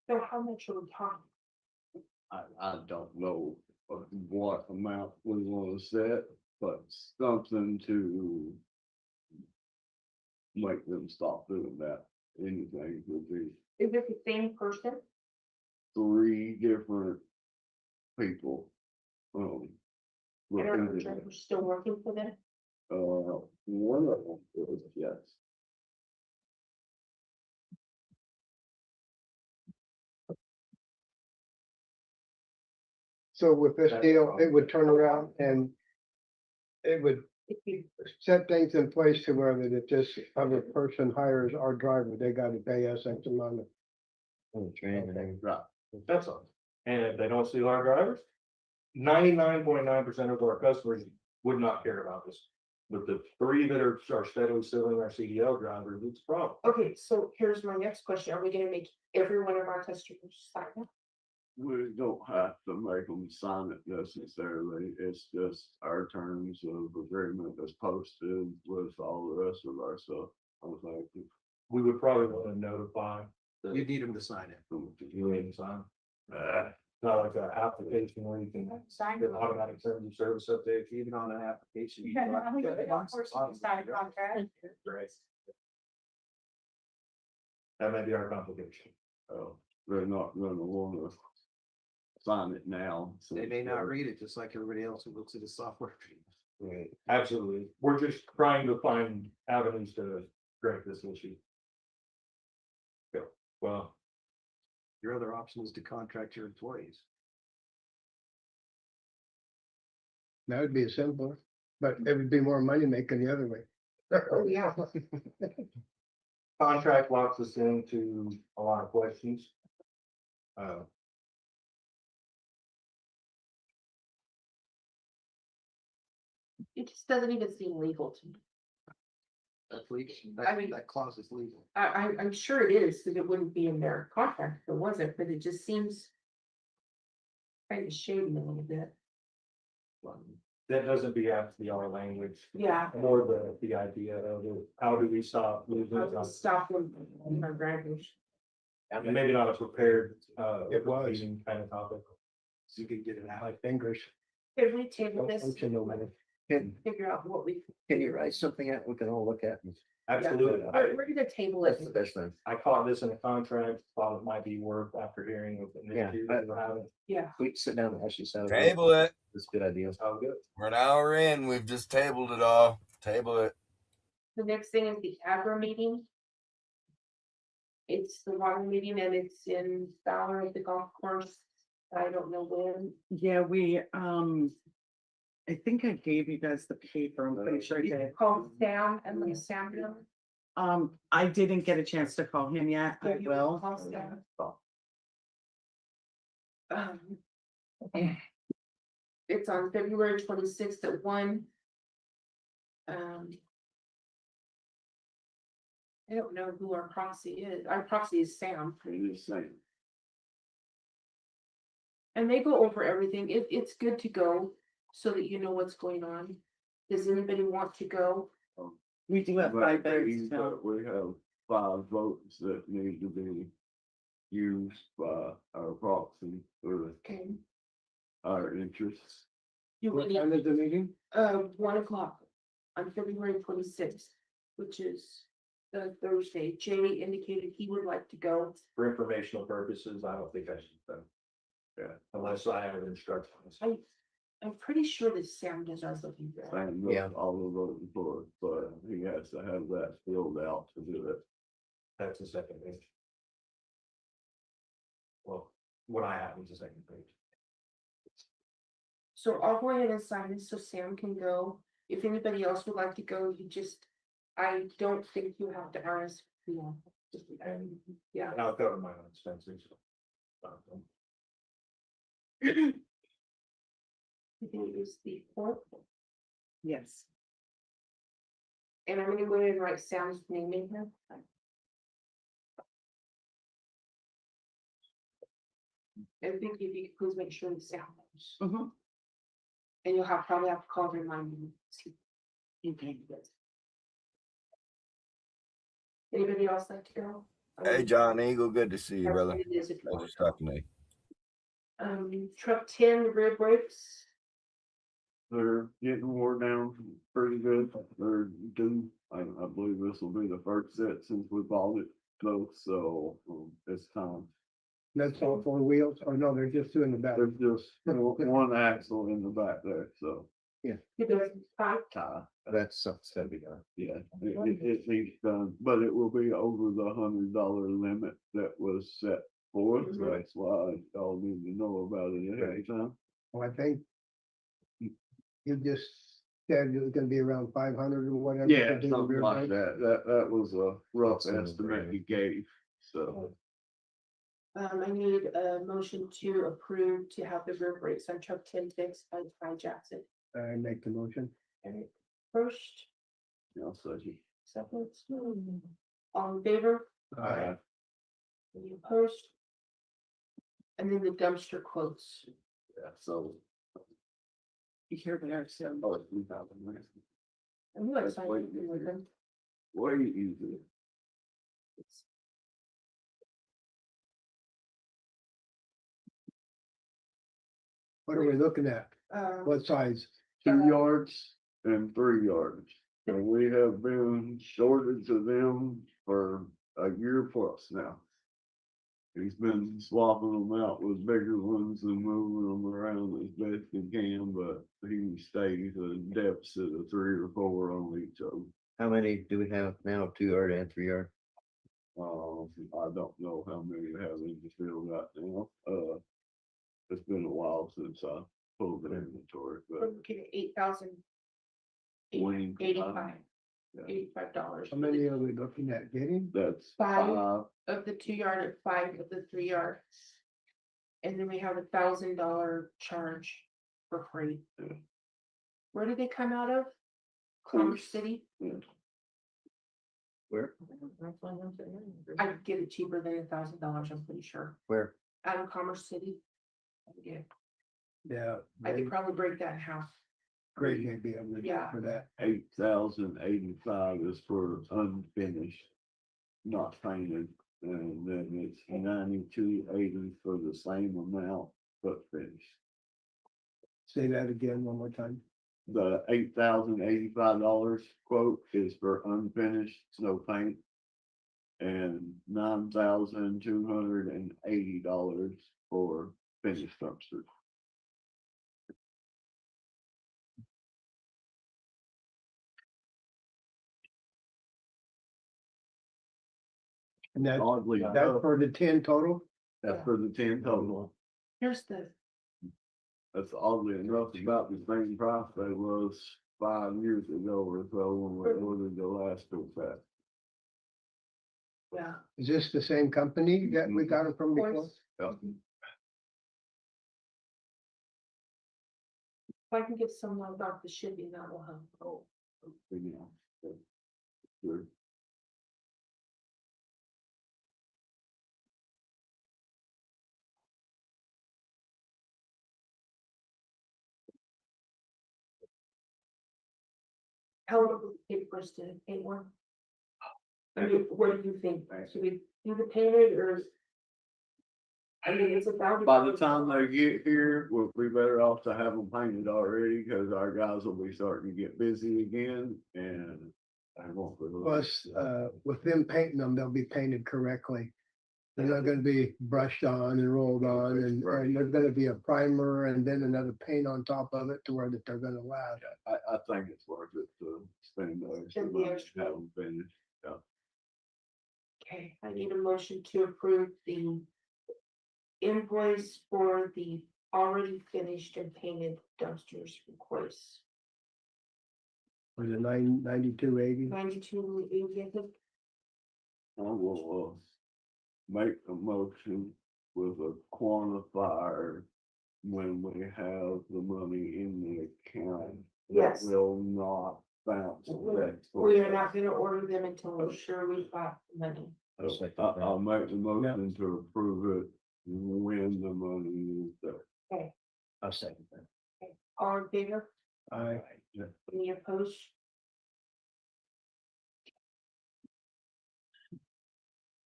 So how much are we talking? I don't know what amount we want to set, but something to make them stop doing that. Anything would be Is it the same person? 3 different people. And are looking the at it. drivers still working for them? One of them is, yes. So with this deal, it would turn around and it would set things in place to where that if this other person hires our driver, they gotta pay us X amount of. Right. That's all. And if they don't steal our drivers, 99.9% of our customers would not care about this. But the 3 that are steadily stealing our CDL drivers, it's a problem. Okay, so here's my next question. Are we gonna make every one of our customers sign up? We don't have to make them sign it necessarily. It's just our terms of agreement that's posted with all the rest of our stuff. I was like, We would probably want to notify. You need them to sign it. You need to sign. Not like an application where you can Sign get automatic terms of service updates. Even on an application. Yeah, I think it's one person can sign a contract. Great. That may be our complication. they're not gonna wanna sign it now. They may not read it, just like everybody else who looks at the software. Right, absolutely. We're just trying to find avenues to correct this issue. Yeah, well, Your other option is to contract your employees. That would be simpler, but it would be more money making the other way. Oh, yeah. contract locks us into a lot of questions. It just doesn't even seem legal to me. That's legal. I mean- That clause is legal. I'm sure it is, because it wouldn't be in their contract if it wasn't, but it just seems kind of shady a little bit. That doesn't have to be our language, Yeah. more the idea of how do we stop losing. I'll stop them on my graduation. And maybe not a prepared, It was. meeting kind of topic. So you can get it out. My fingers. Can we table Don't this, function no more. figure out what we, Can you write something out we can all look at? Absolutely. we're gonna table it. best thing. I caught this in a contract, thought it might be worth after hearing of the Yeah, issues that we're having. Yeah. We sit down and actually settle. Table it. It's a good idea. Oh, good. We're an hour in. We've just tabled it all. Table it. The next thing is the agro meeting. It's the water meeting and it's in Fowler at the golf course. I don't know when. Yeah, I think I gave you guys the paper. I'm pretty sure I did. It's called Sam and the Sam. I didn't get a chance to call him yet. I will. It's on February 26th at 1. I don't know who our proxy is. Our proxy is Sam. And they go over everything. It's good to go so that you know what's going on. Does anybody want to go? We do have 5 beds now. But we have 5 votes that need to be used by our proxy for Okay. our interests. You What will time need, is the meeting? 1 o'clock on February 26th, which is the Thursday. Jay indicated he would like to go. For informational purposes, I don't think I should go. Yeah, unless I have instructions. I'm pretty sure that Sam does our looking good. And Yeah. all of voting for it, but he has to have that filled out to do it. That's the second page. Well, what I have is the second page. So I'll go ahead and sign this so Sam can go. If anybody else would like to go, I don't think you have to RSVP. Yeah. And I'll cover my own expenses. I think it was the 4th, Yes. and I'm gonna go ahead and write Sam's name in here. I think if you could please make sure that Sam knows. Mhm. And you'll probably have to call and remind me. Okay. Anybody else like to go? Hey, John Eagle. Good to see you, That's brother. what it is if you Thanks want for to go. talking to me. Truck 10 rear brakes. They're getting wore down pretty good. They're due. I believe this will be the first set since we bought it, though, so it's time. That's all 4 wheels, or no, they're just 2 in the back. There's just one axle in the back there, so. It does 5. That's something's gotta be done. Yeah, it needs done, but it will be over the $100 limit that was set for us. Mhm. That's why y'all need to know about it ahead of time. Well, I think you just said it was gonna be around 500 or whatever. Yeah, to do the something rear like brake. that was a rough That's estimate he gave, so. I need a motion to approve to have the rear brakes on truck 10 fixed by Jackson. I make the motion. Eric first, So he. second, all in favor? Aye. Any opposed? And then the dumpster quotes. Yeah, so. You hear there, so. Oh, it's 3,000, right? And we like That's sign way anything with them. Way easier. What are we looking at? What size? 2 yards and 3 yards. And we have been shortage of them for a year plus now. He's been swapping them out with bigger ones and moving them around as best he can, but he stays a deficit of 3 or 4 on each of them. How many do we have now? 2 yard and 3 yard? I don't know how many we have in the field right now. It's been a while since I pulled the inventory, We're but. looking at 8,000. Wayne, $85. Yeah. $85. How many are we looking at getting? That's 5 of the 2 yard and 5 of the 3 yard. And then we have $1,000 charge for free. Yeah. Where did they come out of? Commerce City? Yeah. Where? I could get it cheaper than $1,000, I'm pretty sure. Where? Out of Commerce City. Yeah, Yeah. I could probably break that in half. Great, may be able to do Yeah. for that. 8,085 is for unfinished, not painted, and then it's 9280 for the same amount, but finished. Say that again one more time. The $8,085 quote is for unfinished snow paint. And $9,280 for finished dumpsters. And that's Oddly that's enough, for the 10 total? that's for the 10 total. Here's the, That's oddly enough about the same price they was 5 years ago or so when we ordered the last two pack. yeah. Is this the same company that we got it from Of before? course. Yeah. If I can get someone about the shipping, that will help. Oh, yeah. Sure. How long would it take for us to paint one? I mean, what do you think? Should we do the painted or? I mean, it's $1,000. By the time they get here, we'll be better off to have them painted already, cause our guys will be starting to get busy again and. I won't. Plus, with them painting them, they'll be painted correctly. They're not gonna be brushed on and rolled on and there's gonna be a primer and then another paint on top of it to where that they're gonna last. I think it's worth it to spend the extra Spend the money to extra. have them finished. Okay, I need a motion to approve the invoice for the already finished and painted dumpsters requests. For the 9280. 9280, I think. I will, make a motion with a quantifier when we have the money in the account. that Yes. Will not bounce. back. We are not gonna order them until we're sure we've got the money. I'll make the motion to approve it when the money is there. Okay. I'll second that. Okay. All in favor? Yeah. Any opposed?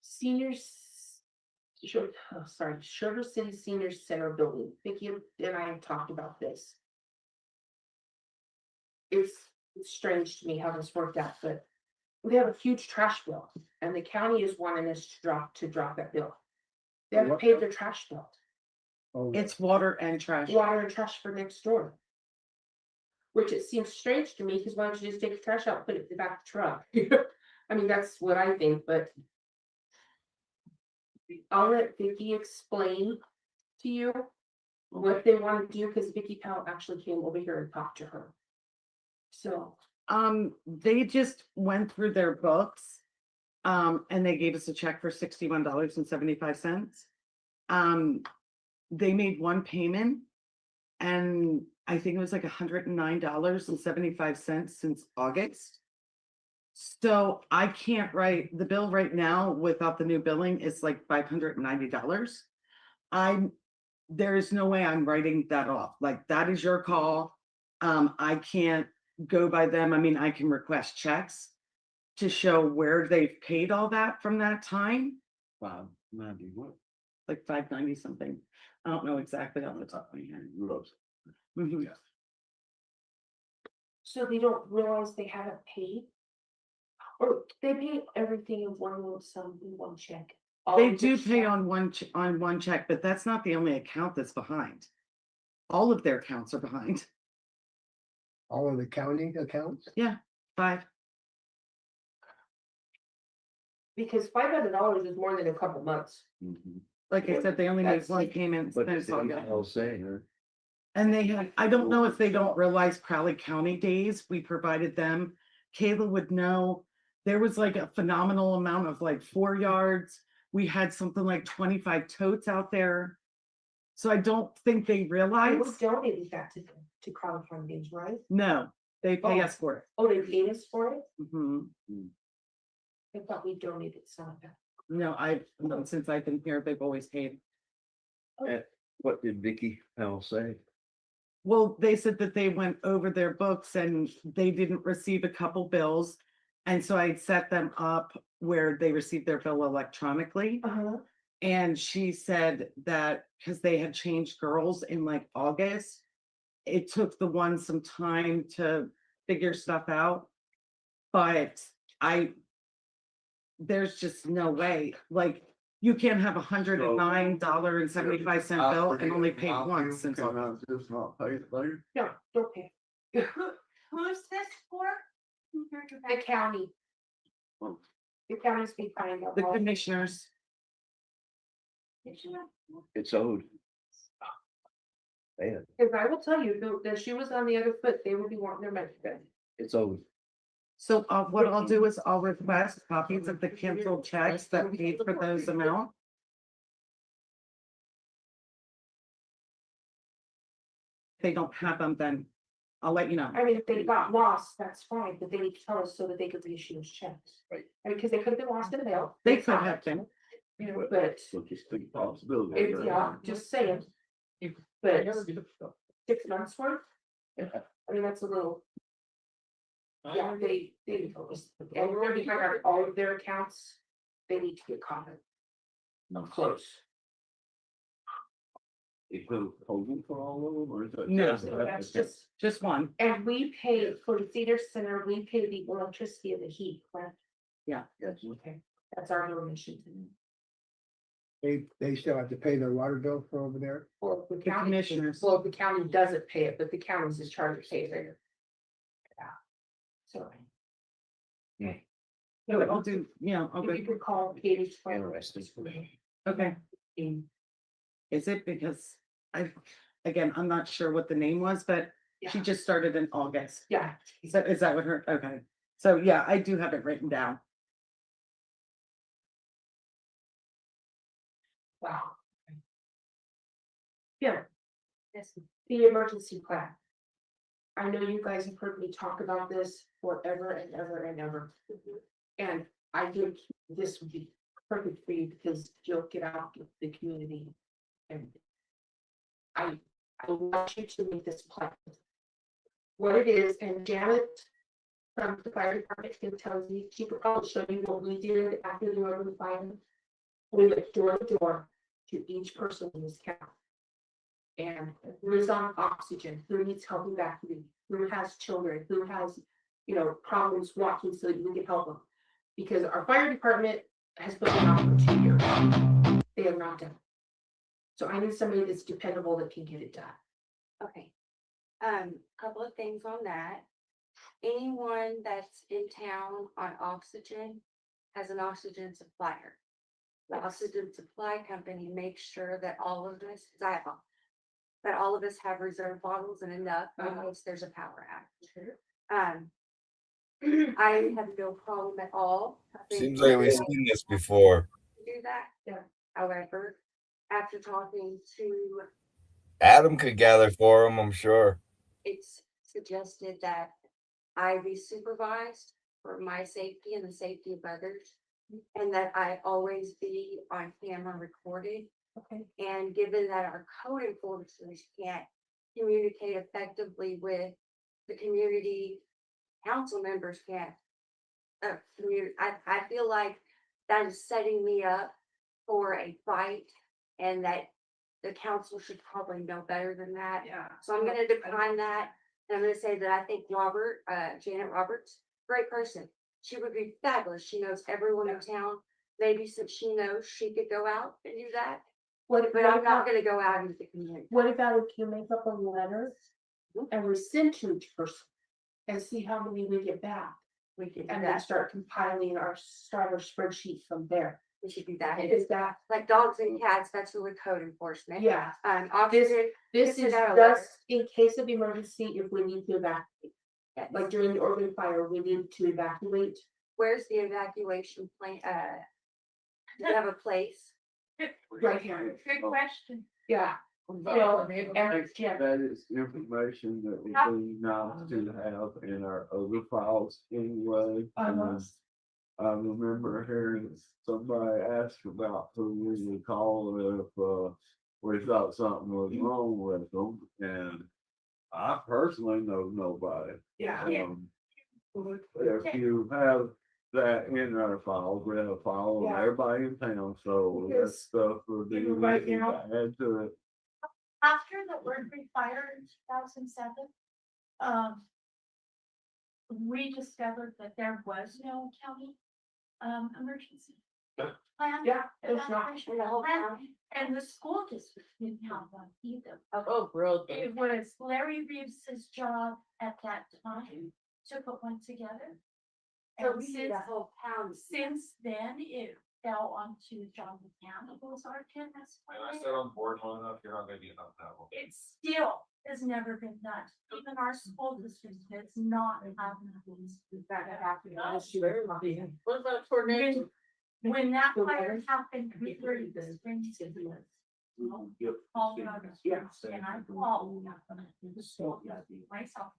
Seniors. Sugar City Senior Center Building. Vicki and I have talked about this. It's strange to me how this worked out, but we have a huge trash bill and the county is wanting us to drop that bill. They haven't paid their trash bill. Oh, It's water and trash. Water and trash for next door. Which it seems strange to me, because why don't you just take the trash out, and put it in the back of the truck? I mean, that's what I think, but. I'll let Vicki explain to you what they want to do, because Vicki Powell actually came over here and talked to her. So, They just went through their books. And they gave us a check for $61.75. They made one payment. And I think it was like $109.75 since August. So I can't write the bill right now without the new billing. It's like $590. there is no way I'm writing that off. Like, that is your call. I can't go by them. I mean, I can request checks to show where they've paid all that from that time, Wow, 91. like 590 something. I don't know exactly off the top of my head. Mhm. So they don't realize they haven't paid? Or they pay everything in one lump sum in one check? All They of do their pay stuff? on one check, but that's not the only account that's behind. All of their accounts are behind. All of the county accounts? Yeah, 5. Because $500 is more than a couple months. Like I said, they only made That's- one payment. But that's it's all I got. all saying, or And they had, I don't know if they don't realize Crowley County days, we provided them. Kayla would know, there was like a phenomenal amount of like 4 yards. We had something like 25 totes out there. So I don't think they I realize, was donating that to crowdfunding, right? no, they pay Oh. us for it. Oh, they paid us for it? Mhm. I thought we donated some of that. No, since I've been here, they've always paid. what did Vicky Powell say? Well, they said that they went over their books and they didn't receive a couple bills. And so I set them up where they received their bill electronically. Uh-huh. And she said that because they had changed girls in like August, it took the one some time to figure stuff out. But there's just no way, like, you can't have $109.75 bill and only pay once since August. Just not pay it later. No, don't pay. Who's this for? The county. The county's been paying The commissioners, It's owed. Man, Because I will tell you, the shoe was on the other foot, they would be wanting their money back. it's owed. so what I'll do is I'll request copies of the canceled checks that paid for those amounts. If they don't have them, then I'll let you know. I mean, if they got lost, that's fine, but they need to tell us so that they could reissue those checks. Right. I mean, because they could have been lost in the mail. They could have been. You know, but So just think possibility. it's, yeah, just saying. But 6 months worth? Yeah. I mean, that's a little. Yeah, they and we're behind on all of their accounts. They need to get caught. Not close. It will hold for all of them, or is that? No. So that's just, one. and we pay for the theater center, we pay the electricity and the heat, correct? Yeah. Okay, that's our donation to them. They still have to pay their water bill for over there. Or the The county, commissioners. well, the county doesn't pay it, but the county's in charge of paying it. Yeah. So. So I'll do, yeah, I'll If you go, could call Katie. Interesting. okay. Is it because I'm not sure what the name was, but she Yeah. just started in August. Yeah. So is that what her, okay. So yeah, I do have it written down. Wow. Yeah, Yes. the emergency plan. I know you guys have heard me talk about this forever and ever and ever. And I think this would be perfect for you because you'll get out with the community. And I want you to make this plan. What it is, and Janet from the fire department can tell you, she could probably show you what we did after the urban fire. We went door to door to each person in this county. And who is on oxygen, who needs help evacuating, who has children, who has, problems walking so that we can help them. Because our fire department has put them out for 2 years. They have not done. So I need somebody that's dependable that can get it done. Okay. Couple of things on that. Anyone that's in town on oxygen has an oxygen supplier. The oxygen supply company makes sure that all of us, that all of us have reserve bottles and enough in case there's a power outage. I have no problem at all. Seems like we've seen this before. Do that. Yeah. However, after talking to, Adam could gather for him, I'm sure. it's suggested that I be supervised for my safety and the safety of others. And that I always be on camera recorded Okay. And given that our code enforcers can't communicate effectively with the community, council members can't. I feel like that is setting me up for a fight and that the council should probably know better than that. Yeah. So I'm gonna decline that. And I'm gonna say that I think Janet Roberts, great person. She would be fabulous. She knows everyone in town. Maybe since she knows she could go out and do that, What, but I'm not gonna go out into the community. what about if you make up a letter and we send to each person and see how many we get back? We could do And then that. start compiling our spreadsheet from there. We should do that. Is that, Like dogs and cats, that's really code enforcement. yeah, Officer, this send is out a letter. just in case of emergency if we need to evacuate. Like during the Oregon fire, we need to evacuate. Where's the evacuation plan? Do you have a place? Right here. Good question. Yeah. Well, and, yeah, That is information that we do not to have in our other files anyway. I remember hearing somebody ask about who we would call if we thought something was wrong with them, and I personally know nobody. yeah. If you have that in our files, we have a file on Yeah. everybody in town, so that Because stuff would be even right easy to now- add to it. After the Ordway fire in 2007, we discovered that there was no county emergency plan. Yeah, there's not. evacuation In the whole plan, town? And the school district didn't have one either. Oh, bro. It was Larry Reeves's job at that time to put one together. So And we need since, a whole town. since then, it fell onto John McCann, who was our TNS. on board long enough, you're not gonna be enough now. It still has never been done. Even our school district does not have these. What about tornado? When that fire happened, we were in the spring season. Called out of schools, and I called the school, myself.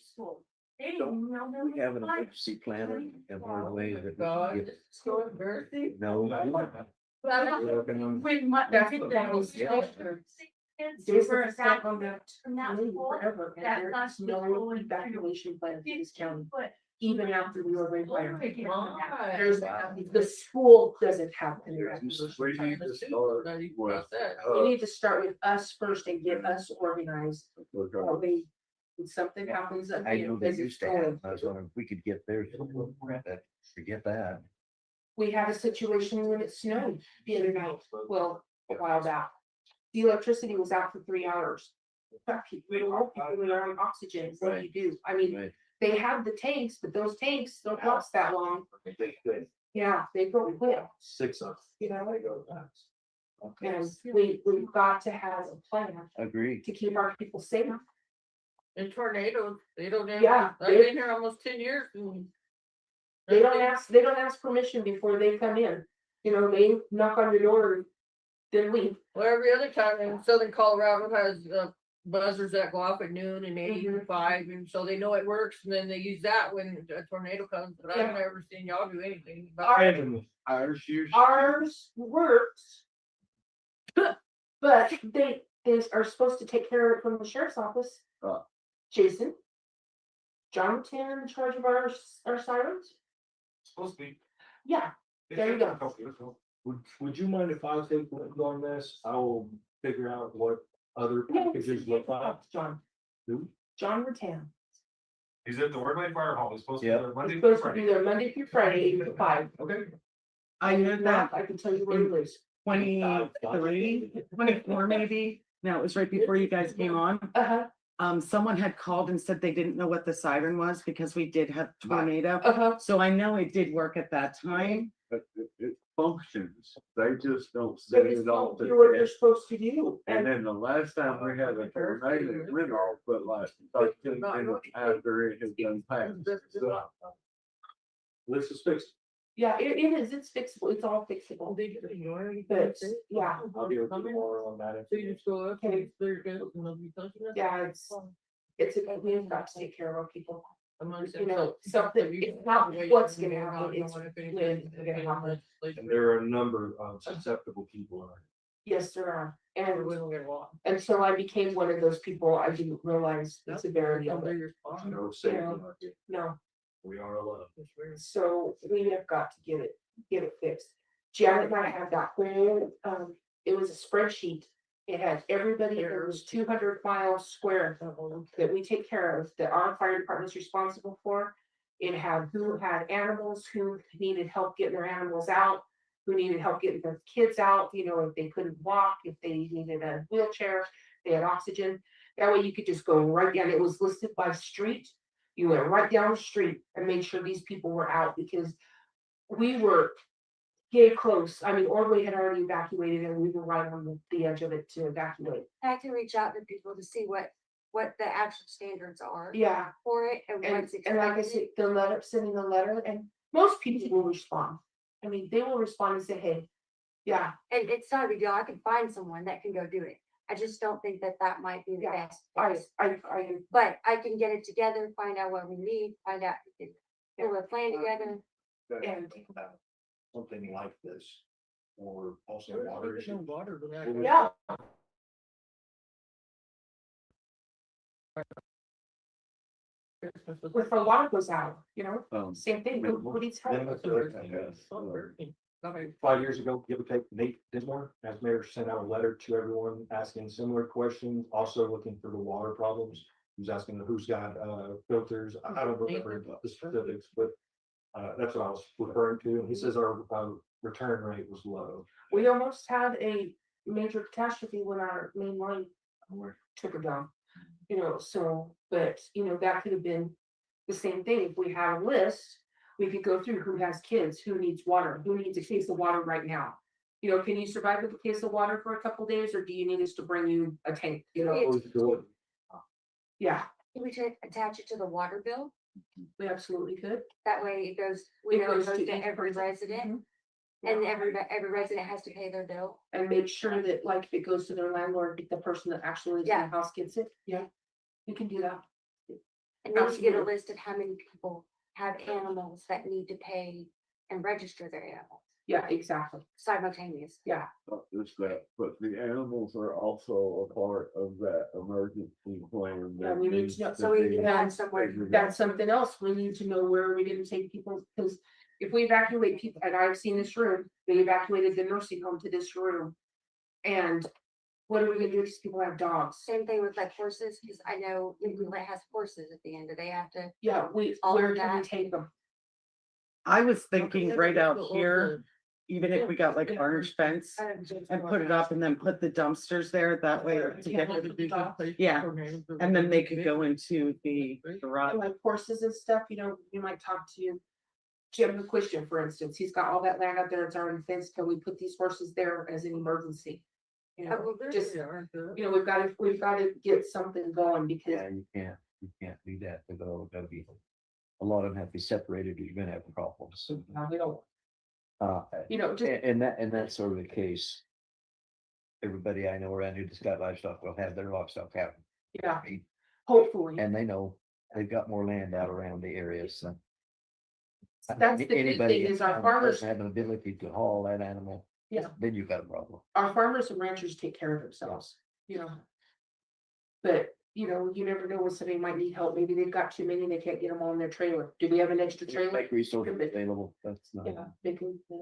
School. They didn't know there was We have an a fire. emergency planner and one of the ways that. God, we get- it's so embarrassing. No. When my. That's did what that, that was. kids There's were a step on evacuated that from that committee school, forever, and that there's last no school in evacuation plan in this county, 50 foot. even after the Oregon fire. My. There's, the school doesn't have an evacuation We plan. need to start with, We need to start with us first and get us organized. Or we, when something happens up I here, know they because it's used to have, going. I was wondering if we could get theirs, but forget that. We had a situation when it snowed the other night, well, a while back. The electricity was out for 3 hours. People are on oxygen, what do you do? I mean, Right. they have the tanks, but those tanks don't last that long. Yeah, they go quick, 6 of. you know, Okay, and we've got to have a plan agree. to keep our people safe. And tornadoes, they don't have, Yeah, I've been here almost 10 years. And They don't ask permission before they come in. You know, they knock on your door and then leave. Well, every other time in southern Colorado has buzzers that go off at noon and 8 Mhm. and 5, and so they know it works, and then they use that when a tornado comes, but Yeah. I've never seen y'all do anything about it. Ours works. But they are supposed to take care of it from the sheriff's office. Jason. Jonathan in charge of our sirens? Supposed to be. Yeah, there you go. Would you mind if I take lead on this? I will figure out what other packages look like. John. Who? John Rattan. He's at the Ordway Fire Hall. He's supposed to be there He's supposed to be there Monday through Friday, 8 to 5. Okay. I know that I can tell you where he lives. 23, 24 maybe. No, it was right before you guys came on. Someone had called and said they didn't know what the siren was because we did have tornado. So I know it did work at that time. But it functions, they just don't But set it's it off. not do what you're supposed to do. And then the last time we had a tornado, it went off, but like 13 minutes after it had been passed. So, This is fixed. Yeah, it is, it's fixable, it's all fixable. But, yeah. I'll be able to do more on that. So you just go up and they're good, and they'll be touching it? Yeah, we've got to take care of our people. I'm gonna say You know, so- something, it's not what's gonna happen, it's when it's gonna happen. And there are a number of susceptible people in Yes, there are. We And wouldn't get along. until I became one of those people, I didn't realize the severity of Under it. your spot. No safety safety. No, We are alone. so we have got to get it fixed. Janet and I had that whole, it was a spreadsheet. It had everybody, there was 200 miles square that we take care of, that our fire department is responsible for. It had who had animals, who needed help getting their animals out, who needed help getting their kids out, you know, if they couldn't walk, if they needed a wheelchair, they had oxygen. That way you could just go right down, it was listed by street. You went right down the street and made sure these people were out, because we were gay close. I mean, Ordway had already evacuated and we were right on the edge of it to evacuate. I can reach out to people to see what the actual standards are Yeah, for it and and, what's and like I expected. said, the letter, sending a letter, and most people will respond. I mean, they will respond and say, hey, yeah, And it's not a big deal. I can find someone that can go do it. I just don't think that that might be the Yeah, best. I, place. I, But I can get it together, find out what we need, find out, if we can pull a plan together. and, Something like this, or also water There's no issues. water. yeah. If the water goes out, you know, same thing, who needs help? Then let's do it, I guess. 5 years ago, give or take, Nate Dismore, as mayor, sent out a letter to everyone asking similar questions, also looking for the water problems. He was asking who's got filters. I don't remember the specifics, but that's what I was referring to. And he says our return rate was low. We almost had a major catastrophe when our main line took it down. You know, so, but, you know, that could have been the same thing. If we had a list, we could go through who has kids, who needs water, who needs a case of water right now. You know, can you survive with a case of water for a couple days, or do you need us to bring you a tank, you know? Yeah, Can we attach it to the water bill? we absolutely could. That way it goes, we It know it goes goes to to each every person. resident. Mhm. And every resident has to pay their bill. And make sure that, like, if it goes to their landlord, the person that actually lives in the Yeah. house gets it. Yeah, you can do that. And then you get a Absolutely. list of how many people have animals that need to pay and register their animals Yeah, exactly. simultaneous. Yeah. Not just that, but the animals are also a part of that emergency plan. Yeah, we need to know. So we can have somewhere. That's something else. We need to know where we're gonna take people, because if we evacuate people, and I've seen this room, they evacuated the nursing home to this room. And what are we gonna do if these people have dogs? Same thing with like horses, because I know people that has horses at the end, do they have to? Yeah, All of where can we that. take them? I was thinking right out here, even if we got like orange fence and put it up and then put the dumpsters there, that way to get rid of the. Yeah, and then they could go into the garage. Like horses and stuff, you know, you might talk to Jim McQuistion, for instance. He's got all that land out there. It's already fenced. Can we put these horses there as an emergency? You know, just, you know, we've got to get something going, because Yeah, you can't do that. They're gotta be, a lot of them have to be separated, or you're gonna have problems. we don't, you know, just, And that's sort of the case. Everybody I know around here that's got livestock will have their livestock out. yeah, hopefully. And they know they've got more land out around the area, so. That's the good Anybody thing is our that farmers, doesn't have an ability to haul that animal. Yeah. Then you've got a problem. our farmers and ranchers take care of themselves, you know. But, you know, you never know when somebody might need help. Maybe they've got too many, they can't get them on their trailer. Do we have an extra trailer? Make resources available, that's not. Yeah, they can, yeah.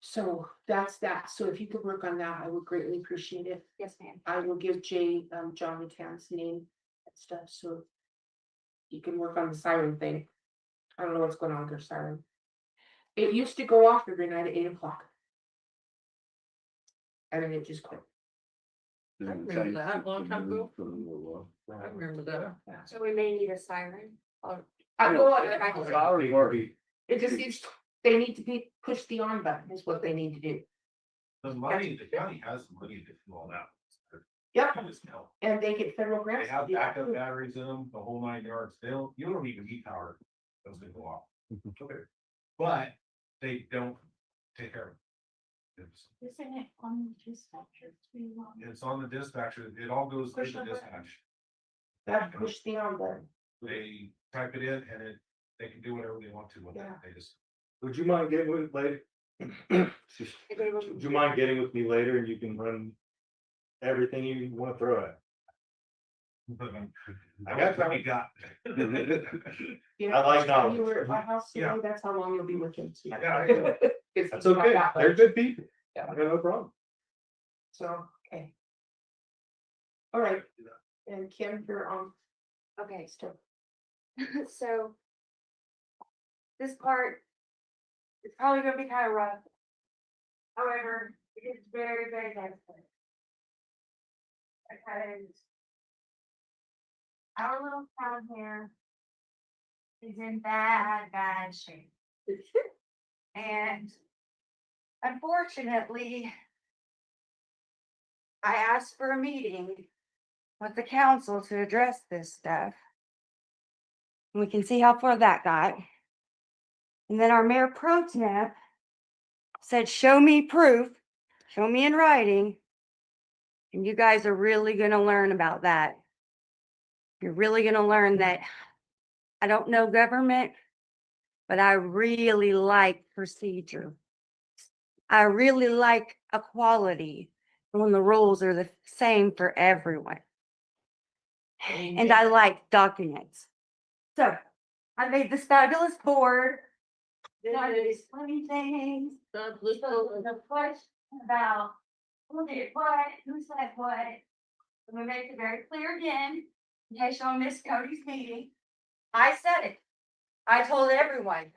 So that's that. So if you could work on that, I would greatly appreciate it. Yes, ma'am. I will give Jay, John McCann's name and stuff, so you can work on the siren thing. I don't know what's going on with their siren. It used to go off every night at 8 o'clock. And then it just quit. I remember that a long time ago. I remember that. So we may need a siren or. It just needs, they need to be, push the on button is what they need to do. The money, the county has the money to do all that. Yep, Just help. and they get federal grants. They have to do that, backup too. batteries in them, the whole 9 yards. You don't even need power. Those things go off. Okay. But they don't take care of it. Isn't it on the dispatcher? It's on the dispatcher. It all goes through Push the the button. dispatch. That push the on button. They type it in and they can do whatever they want to with it. Yeah. They just. Would you mind getting with, like, Do you mind getting with me later and you can run everything you want to throw at? I got what we got. Yeah, I like knowledge. You were at my house today, Yeah. that's how long you'll be with him. Yeah. That's okay. They're good people. Yeah. I got no problem. So, okay. All right, and Kim, you're on. Okay, so this part is probably gonna be kind of rough. However, it is very, very necessary. Because our little town here is in bad, bad shape. And unfortunately, I asked for a meeting with the council to address this stuff. And we can see how far that got. And then our mayor pro temp said, show me proof, show me in writing. And you guys are really gonna learn about that. You're really gonna learn that I don't know government, but I really like procedure. I really like equality when the rules are the same for everyone. And I like documents. So I made this fabulous board. Got it explaining things. So the question about who did what, who said what. I'm gonna make it very clear again, in case y'all missed Cody's meeting. I said it. I told everyone.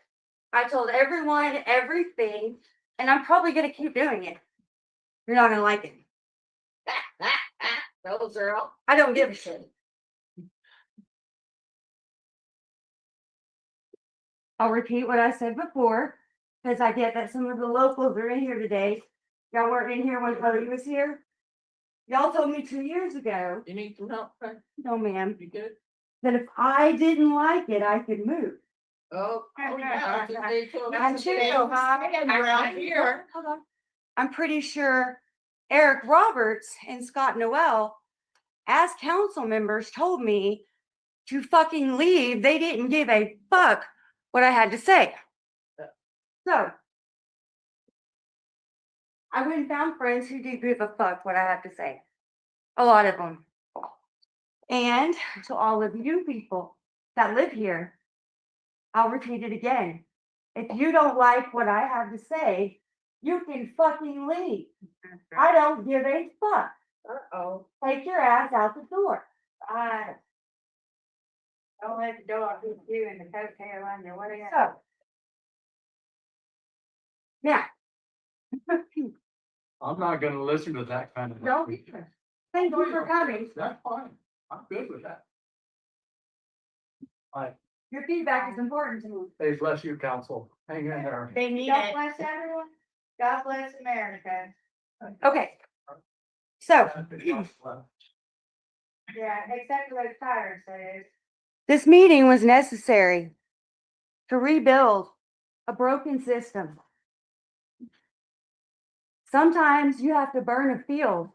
I told everyone everything, and I'm probably gonna keep doing it. You're not gonna like it. Those girl. I don't give a shit. I'll repeat what I said before, because I get that some of the locals are in here today. Y'all weren't in here when Cody was here. Y'all told me 2 years ago. You need some help, Frank? No, ma'am. You good? That if I didn't like it, I could move. Oh, yeah. I'm sure, around here. Hold on. I'm pretty sure Eric Roberts and Scott Noel, as council members, told me to fucking leave. They didn't give a fuck what I had to say. So I went and found friends who do give a fuck what I have to say. A lot of them. And to all of you people that live here, I'll repeat it again. If you don't like what I have to say, you can fucking leave. I don't give a fuck. Uh-oh. Take your ass out the door. Don't let the dog hit you in the coattail under. What do you so? Now. I'm not gonna listen to that kind of. No, thank you for coming. That's fine. I'm good with that. Your feedback is important to me. Hey, bless you, council. Hang in there. They need God bless everyone. God bless America. Okay. So. Yeah, exactly what Tyler says. This meeting was necessary to rebuild a broken system. Sometimes you have to burn a field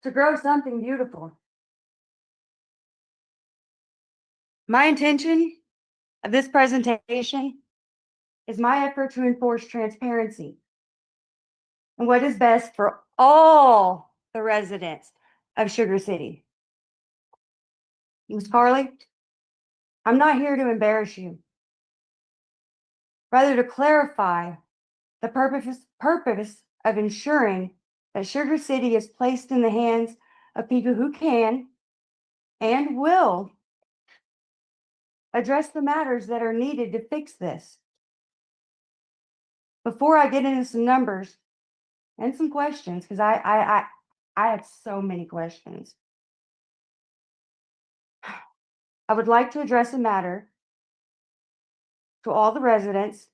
to grow something beautiful. My intention of this presentation is my effort to enforce transparency and what is best for all the residents of Sugar City. Ms. Carly, I'm not here to embarrass you. Rather to clarify the purpose of ensuring that Sugar City is placed in the hands of people who can and will address the matters that are needed to fix this. Before I get into some numbers and some questions, because I have so many questions. I would like to address a matter to all the residents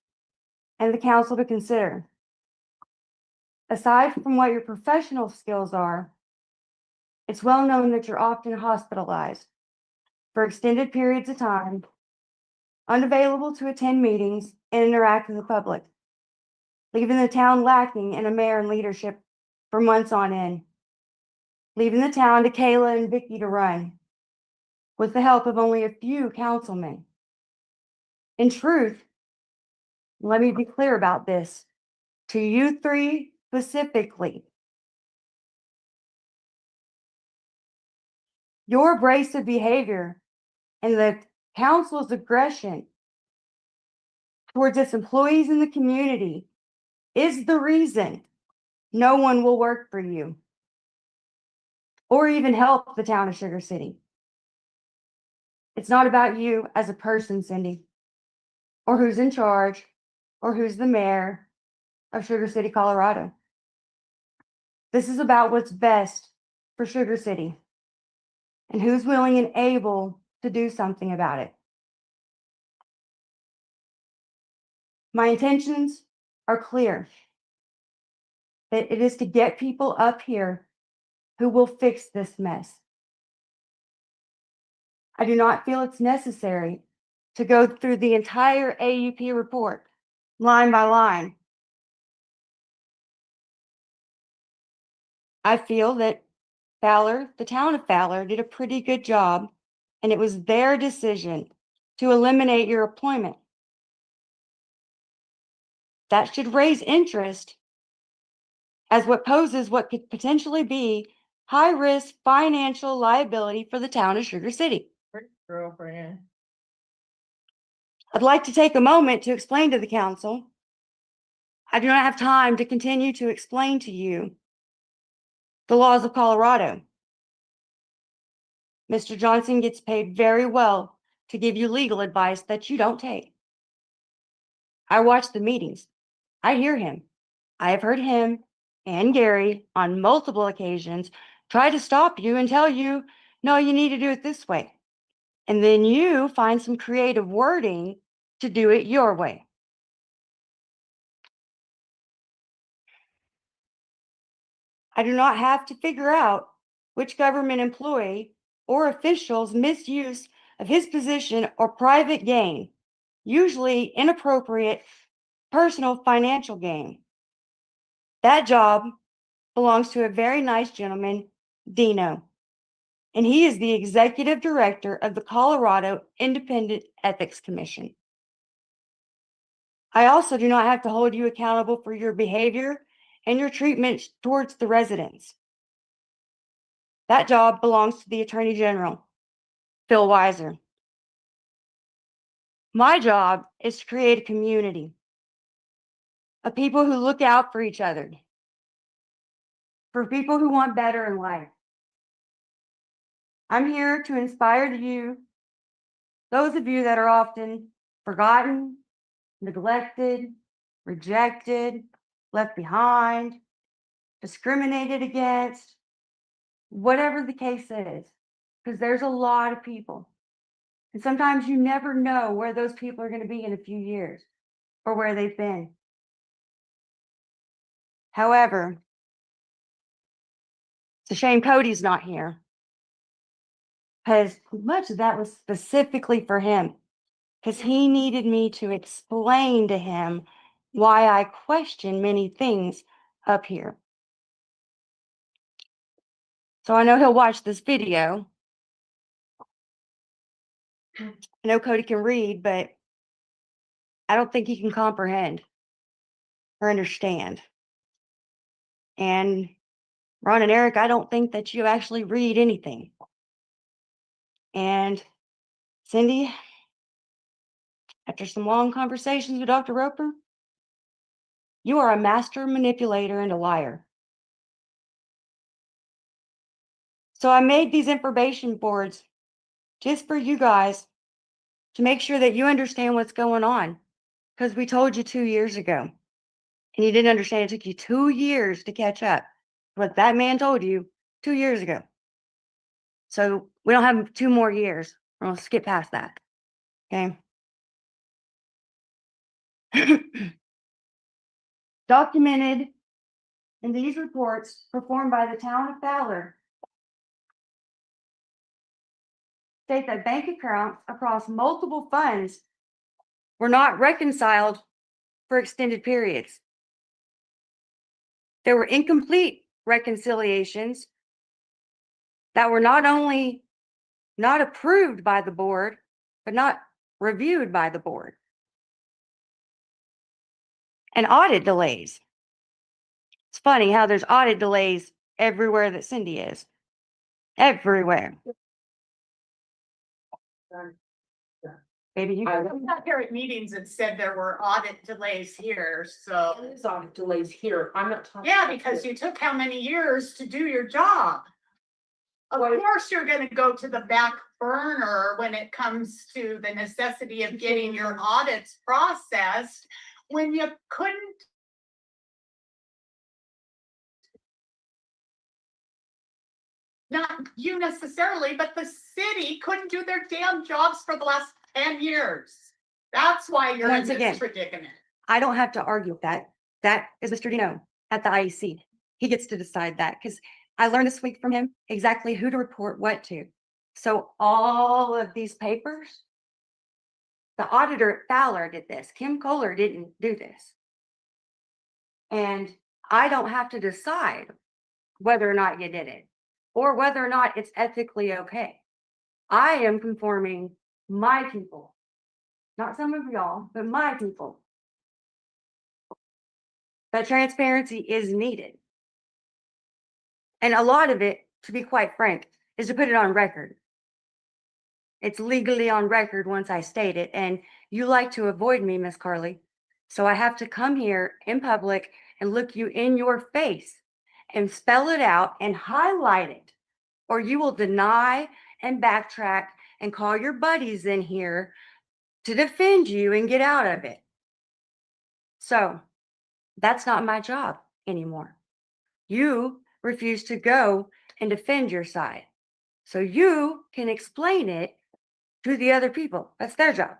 and the council to consider. Aside from what your professional skills are, it's well known that you're often hospitalized for extended periods of time, unavailable to attend meetings and interact with the public, leaving the town lacking in a mayor and leadership for months on end, leaving the town to Kayla and Vicky to run, with the help of only a few councilmen. In truth, let me be clear about this. to you three specifically. Your abrasive behavior and the council's aggression towards its employees in the community is the reason no one will work for you or even help the town of Sugar City. It's not about you as a person, Cindy, or who's in charge, or who's the mayor of Sugar City, Colorado. This is about what's best for Sugar City and who's willing and able to do something about it. My intentions are clear. That it is to get people up here who will fix this mess. I do not feel it's necessary to go through the entire AUP report, line by line. I feel that Fowler, the town of Fowler, did a pretty good job, and it was their decision to eliminate your appointment. That should raise interest as what poses what could potentially be high-risk financial liability for the town of Sugar City. Girlfriend. I'd like to take a moment to explain to the council. I do not have time to continue to explain to you the laws of Colorado. Mr. Johnson gets paid very well to give you legal advice that you don't take. I watch the meetings. I hear him. I have heard him and Gary on multiple occasions try to stop you and tell you, no, you need to do it this way. And then you find some creative wording to do it your way. I do not have to figure out which government employee or official's misuse of his position or private gain, usually inappropriate personal financial gain. That job belongs to a very nice gentleman, Dino, and he is the executive director of the Colorado Independent Ethics Commission. I also do not have to hold you accountable for your behavior and your treatment towards the residents. That job belongs to the Attorney General, Phil Weiser. My job is to create a community of people who look out for each other, for people who want better in life. I'm here to inspire you, those of you that are often forgotten, neglected, rejected, left behind, discriminated against, whatever the case is, because there's a lot of people. And sometimes you never know where those people are going to be in a few years or where they've been. However, it's a shame Cody's not here, because much of that was specifically for him, because he needed me to explain to him why I question many things up here. So I know he'll watch this video. I know Cody can read, but I don't think he can comprehend or understand. And Ron and Eric, I don't think that you actually read anything. And Cindy, after some long conversations with Dr. Roper, you are a master manipulator and a liar. So I made these information boards just for you guys to make sure that you understand what's going on. Because we told you 2 years ago and you didn't understand. It took you 2 years to catch up. What that man told you 2 years ago. So we don't have 2 more years. We're going to skip past that. Okay. Documented in these reports performed by the town of Fowler state that bank accounts across multiple funds were not reconciled for extended periods. There were incomplete reconciliations that were not only not approved by the board, but not reviewed by the board. And audit delays It's funny how there's audit delays everywhere that Cindy is. Everywhere. Maybe you. I sat here at meetings and said there were audit delays here, so. There's audit delays here. I'm not talking. Yeah, about because here. you took how many years to do your job? Of course, you're gonna go to the back burner when it comes to the necessity of getting your audits processed, when you couldn't. Not you necessarily, but the city couldn't do their damn jobs for the last 10 years. That's why you're in Once again, this predicament. I don't have to argue with that. That is Mr. Dino at the IEC. He gets to decide that because I learned this week from him exactly who to report what to. So all of these papers, the auditor at Fowler did this. Kim Kohler didn't do this. And I don't have to decide whether or not you did it or whether or not it's ethically okay. I am conforming my people, not some of y'all, but my people. That transparency is needed. And a lot of it, to be quite frank, is to put it on record. It's legally on record once I state it, and you like to avoid me, Miss Carly. So I have to come here in public and look you in your face and spell it out and highlight it, or you will deny and backtrack and call your buddies in here to defend you and get out of it. So that's not my job anymore. You refuse to go and defend your side. So you can explain it to the other people. That's their job.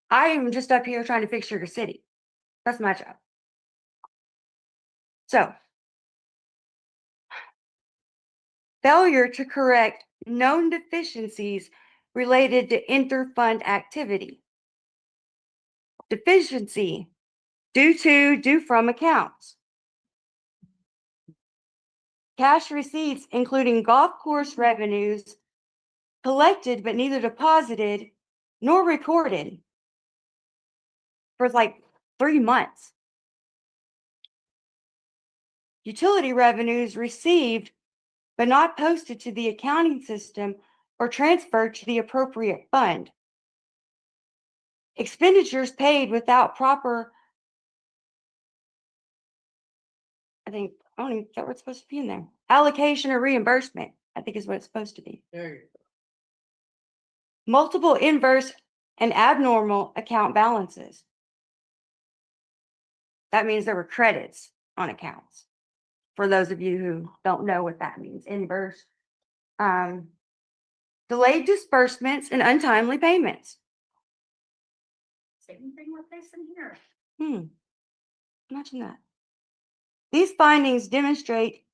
I am just up here trying to fix your city. That's my job. So, failure to correct known deficiencies related to interfund activity. Deficiency due from accounts. Cash receipts, including golf course revenues, collected but neither deposited nor recorded for like 3 months. Utility revenues received but not posted to the accounting system or transferred to the appropriate fund. Expenditures paid without proper, I don't even get what's supposed to be in there. Allocation or reimbursement, I think is what it's supposed to be. There you go. Multiple inverse and abnormal account balances. That means there were credits on accounts. For those of you who don't know what that means, inverse. Delayed disbursements and untimely payments. Same thing with this in here. Imagine that. These findings demonstrate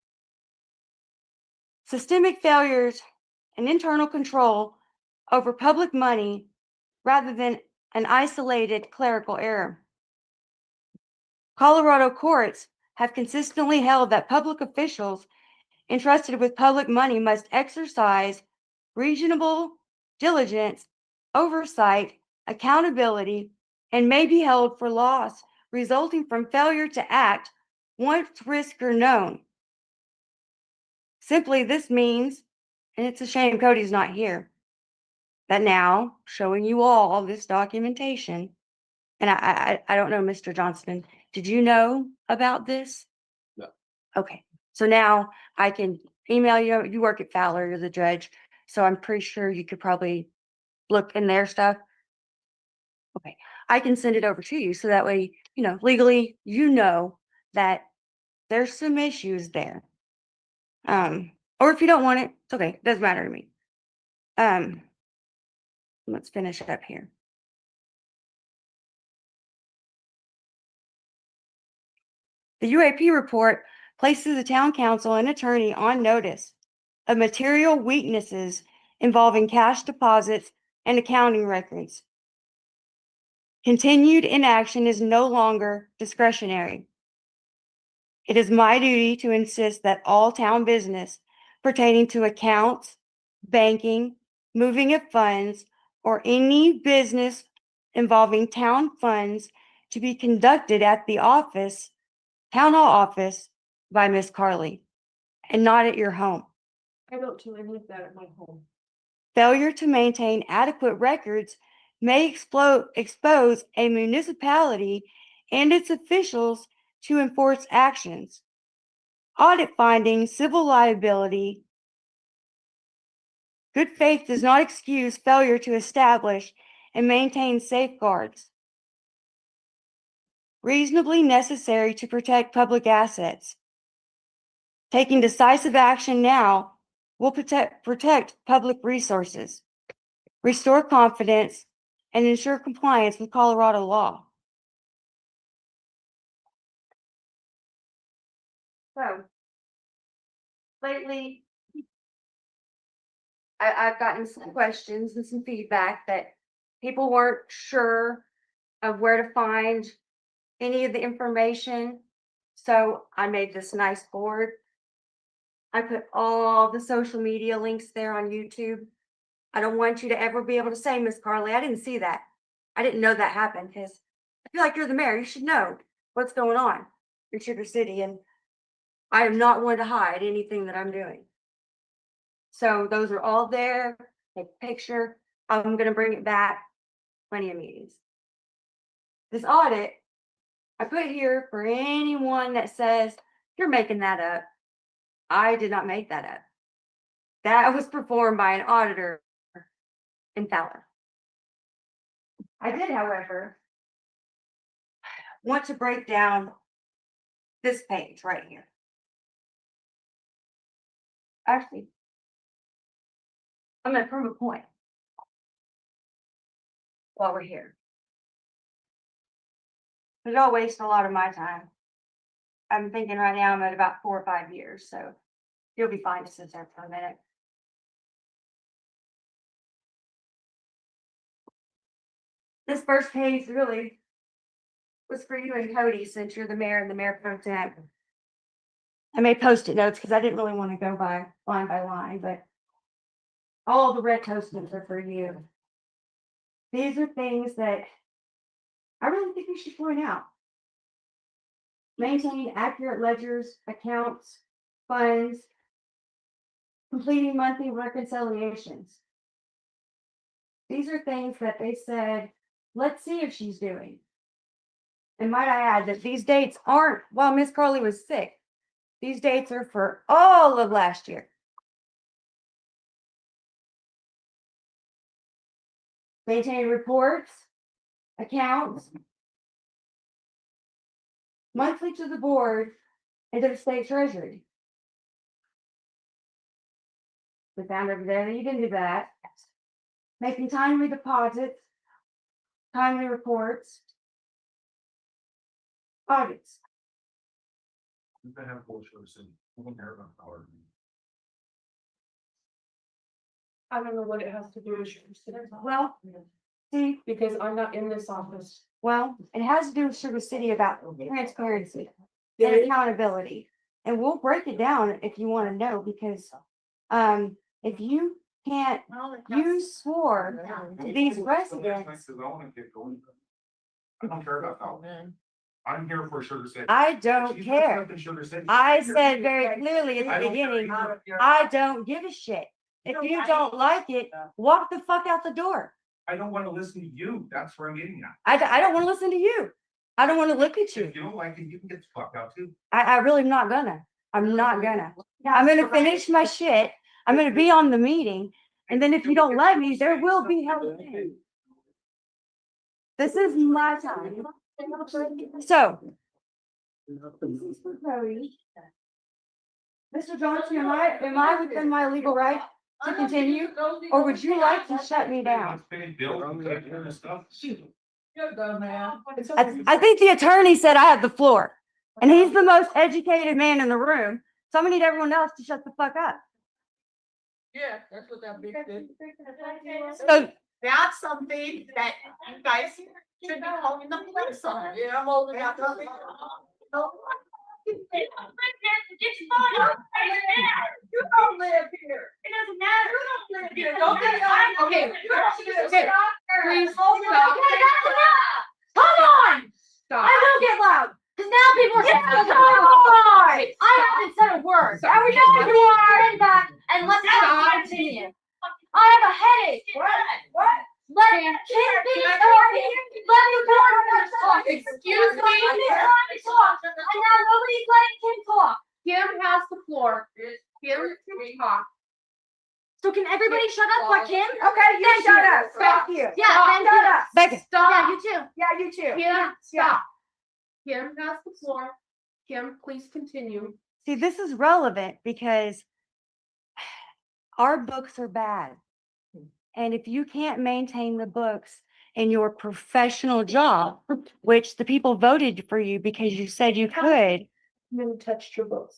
systemic failures and internal control over public money rather than an isolated clerical error. Colorado courts have consistently held that public officials entrusted with public money must exercise reasonable diligence, oversight, accountability, and may be held for loss resulting from failure to act once risks are known. Simply, this means, and it's a shame Cody's not here, that now showing you all this documentation, and I don't know, Mr. Johnston, did you know about this? No. Okay, so now I can email you. You work at Fowler, you're the judge, so I'm pretty sure you could probably look in their stuff. Okay, I can send it over to you so that way, you know, legally, you know that there's some issues there. Or if you don't want it, it's okay. It doesn't matter to me. Let's finish up here. The UAP report places the town council and attorney on notice of material weaknesses involving cash deposits and accounting records. Continued inaction is no longer discretionary. It is my duty to insist that all town business pertaining to accounts, banking, moving of funds, or any business involving town funds to be conducted at the office, town hall office, by Miss Carly and not at your home. I don't do any of that at my home. Failure to maintain adequate records may expose a municipality and its officials to enforce actions. Audit findings, civil liability. Good faith does not excuse failure to establish and maintain safeguards reasonably necessary to protect public assets. Taking decisive action now will protect public resources, restore confidence, and ensure compliance with Colorado law. So, lately, I've gotten some questions and some feedback that people weren't sure of where to find any of the information. So I made this nice board. I put all the social media links there on YouTube. I don't want you to ever be able to say, Miss Carly, I didn't see that. I didn't know that happened, because I feel like you're the mayor. You should know what's going on in Sugar City. And I am not one to hide anything that I'm doing. So those are all there. Take a picture. I'm going to bring it back. Plenty of meetings. This audit, I put here for anyone that says, you're making that up. I did not make that up. That was performed by an auditor in Fowler. I did, however, want to break down this page right here. Actually, I'm going to prove a point while we're here. But y'all waste a lot of my time. I'm thinking right now I'm at about 4 or 5 years, so you'll be fine to sit there for a minute. This first page really was for you and Cody, since you're the mayor and the mayor pro tem. I made Post-it notes because I didn't really want to go by line, but all the red Post-its are for you. These are things that I really think we should point out. Maintain accurate ledgers, accounts, funds, completing monthly reconciliations. These are things that they said, let's see if she's doing. And might I add that these dates aren't while Miss Carly was sick. These dates are for all of last year. Maintain reports, accounts, monthly to the board and to the state treasury. We found over there that you didn't do that. Making timely deposits, timely reports, audits. I don't know what it has to do with Sugar City. Well, see, Because I'm not in this office. well, it has to do with Sugar City about transparency and There- accountability. And we'll break it down if you want to know, because if you can't, you swore to these residents. I don't care about that. I'm here for Sugar City. I don't She's care. representing Sugar City. I said very clearly at I the don't care beginning, either. I don't give a shit. If you don't like it, walk the fuck out the door. I don't want to listen to you. That's where I'm getting at. I don't want to listen to you. I don't want to look at you. If you don't like it, you can get the fuck out too. I really am not gonna. I'm not gonna. I'm gonna finish my shit. I'm gonna be on the meeting. And then if you don't let me, there will be hell. This is my time. So. This is for Cody. Mr. Johnson, am I within my legal right to continue? Or would you like to shut me down? I think the attorney said I have the floor. And he's the most educated man in the room. So I'm gonna need everyone else to shut the fuck up. Yeah, that's what that big did. So That's something that you guys should be calling the police on. Yeah, I'm holding out. You don't live here. It doesn't matter. You don't live here. Don't get out. Okay. Okay. Please Come stop. on. Stop. I will get loud. Cause now people are saying, I haven't said a word. Are we going to turn back and let the continue? I have a headache. What? Let Kim finish talking. Let me talk. Excuse me. Let me talk. And now nobody's letting Kim talk. Kim has the floor. Kim can talk. So can everybody shut up but Kim? Okay, you Thank shut you. up. Thank you. Yeah, thank Shut you. up. Megan. Stop. Yeah, you too. Yeah, you too. Kim, stop. Kim has the floor. Kim, please continue. See, this is relevant because our books are bad. And if you can't maintain the books in your professional job, which the people voted for you because you said you could, You touched your books.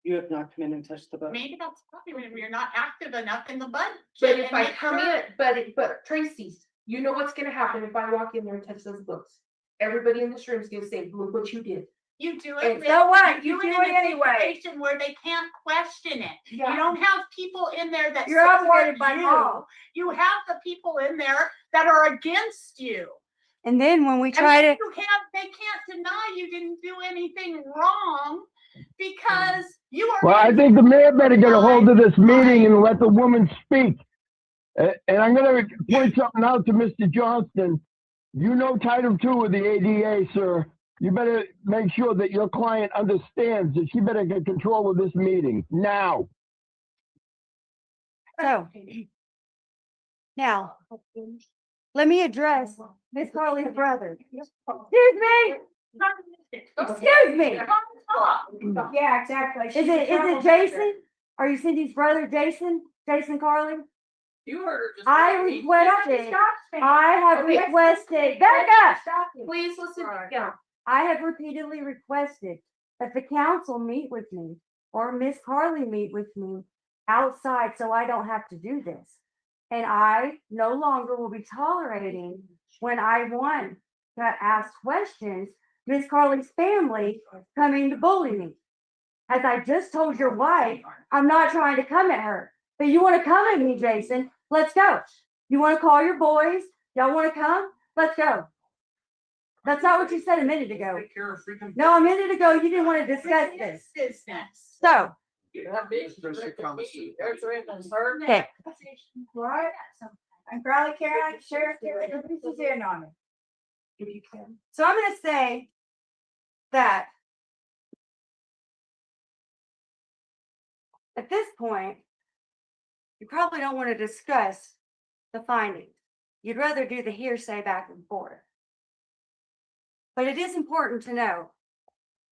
You have not come in and touched the book. Maybe that's probably when we're not active enough in the budget. But if I and come make sure- in, but Tracy, you know what's gonna happen if I walk in there and touch those books? Everybody in this room is gonna say, look what you did. You do And it. with- so what? You You do do it in it a anyway. situation where they can't question it. Yeah. You don't have people in there that You're support obligated by you. law. You have the people in there that are against you. and then when we And try then to, they can't deny you didn't do anything wrong because you are. Well, I think the mayor better get a hold of this meeting and let the woman speak. And I'm gonna point something out to Mr. Johnston. You know Title II of the ADA, sir. You better make sure that your client understands that she better get control of this meeting now. so now, let me address Miss Carly's brother. Excuse me, excuse me. Yeah, exactly. Is it Jason? Are you Cindy's brother, Jason? Jason Carly? You heard her just. I requested, I have Okay. requested, back up. Please listen, yeah. I have repeatedly requested that the council meet with me or Miss Carly meet with me outside so I don't have to do this. And I no longer will be tolerating when I want to ask questions, Miss Carly's family coming to bully me. As I just told your wife, I'm not trying to come at her, but you want to come at me, Jason? Let's go. You want to call your boys? Y'all want to come? Let's go. That's not what you said a minute ago. No, a minute ago, you didn't want to discuss this. Business. So, okay, What? I'm Crowley County Sheriff, this is in on it. If you can. so I'm gonna say that at this point, you probably don't want to discuss the findings. You'd rather do the hearsay back and forth. But it is important to know,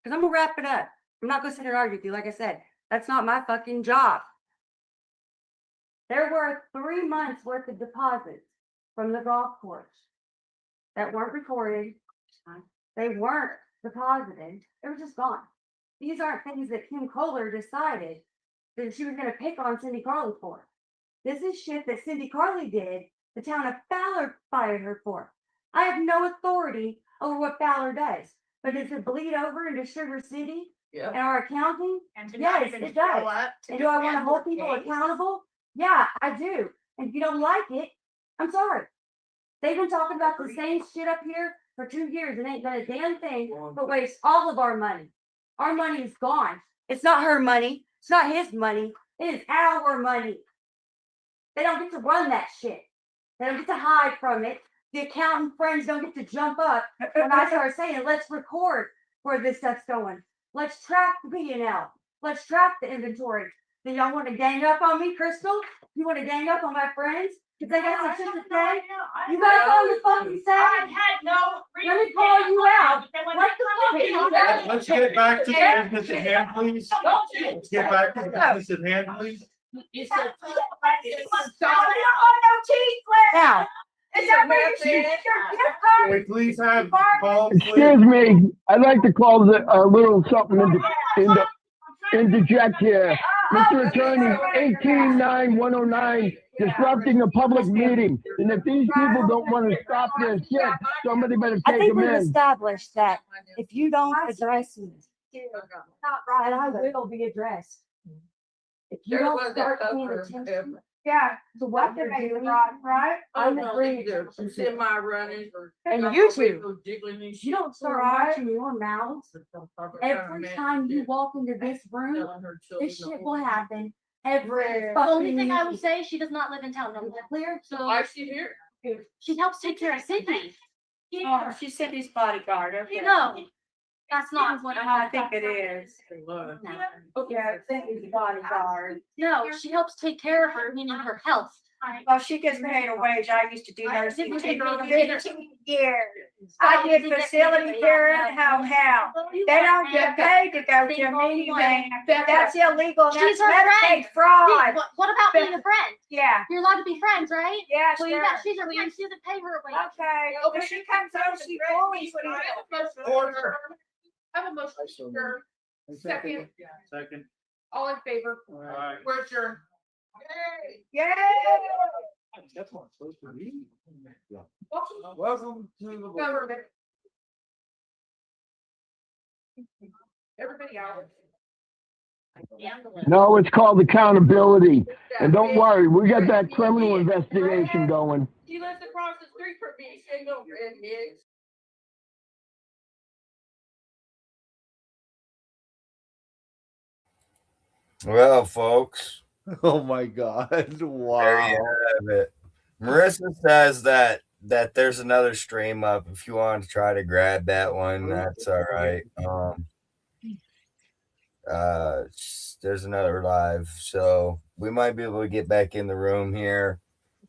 because I'm gonna wrap it up. I'm not gonna sit here and argue with you. Like I said, that's not my fucking job. There were 3 months worth of deposits from the golf course that weren't recorded. They weren't deposited. They were just gone. These aren't things that Kim Kohler decided that she was gonna pick on Cindy Carly for. This is shit that Cindy Carly did, the town of Fowler fired her for. I have no authority over what Fowler does, but does it bleed over into Sugar City Yeah. and our accounting? And to not Yes, even it show does. up to And do I want to defend hold your people case. accountable? Yeah, I do. And if you don't like it, I'm sorry. They've been talking about the same shit up here for 2 years and ain't done a damn thing but waste all of our money. Our money is gone. It's not her money. It's not his money. It is our money. They don't get to run that shit. They don't get to hide from it. The accountant friends don't get to jump up when I start saying, let's record where this stuff's going. Let's track the P&L. Let's track the inventory. Do y'all want to gang up on me, Crystal? You want to gang up on my friends? Because they got some shit to say? You got something to fucking say? I had no. Let me call you out. What the fuck is that? Let's get back to the business at hand, please. Let's get back to the business at hand, please. You said. Now, Is that what you're saying? Can we please have calm, please? Excuse me, I'd like to call a little something interject here. Mr. Attorney, 189109, disrupting a public meeting. And if these people don't want to stop their shit, somebody better I take think them we've in. established that if you don't address me, and I will be addressed. If you There don't was that start paying cover, attention, Yeah, the weapon may be right? I agree, there's some semi-running or. And you two. Go jiggling and You don't start watching your mouth. Every time you walk into this room, this shit will happen every The only fucking thing I would meeting. say, she does not live in town, is that clear? So I see here. she helps take care of Sydney. Oh, she's Cindy's bodyguard, okay. No, that's not what I think it is. No. Yeah, Cindy's bodyguard. No, she helps take care of her, meaning her health. Well, she gets paid a wage. I used to do I nursing didn't for take her 15 years. I did facility care at home health. They don't get paid to go to a minivan. That's illegal. She's That's her friend. Medicaid fraud. What about being a friend? Yeah. You're allowed to be friends, right? Yeah, Well, you sure. got, she's her friend, she doesn't pay her a wage. Okay. But she comes over, she bullies me. Order. I have a motion to adjourn. Second, Second. all in favor? Alright. We're adjourned. Yay! That's what I'm supposed to be. Welcome to the. Government. Everybody out. No, it's called accountability. And don't worry, we got that criminal investigation going. She lives across the street from me, she ain't no redhead. Well, folks, Oh my God! there you Wow. have it. Marissa says that there's another stream up. If you want to try to grab that one, that's all right. There's another live, so we might be able to get back in the room here.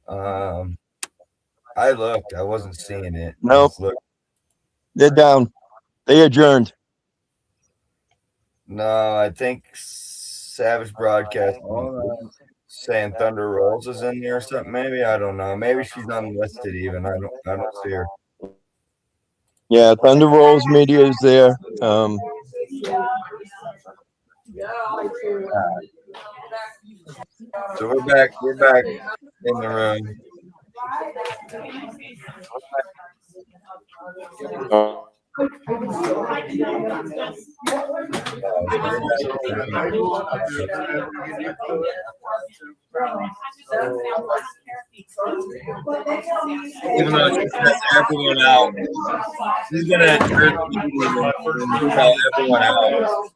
I looked, I wasn't seeing it. Nope. Look, They're down. They adjourned. no, I think Savage Broadcast saying Thunder Rolls is in there or something. Maybe I don't know. Maybe she's unlisted even. I don't see her. Yeah, Thunder Rolls Media is there. So we're back in the room. Even though she sets everyone out, she's gonna adjourn the meeting and tell everyone out.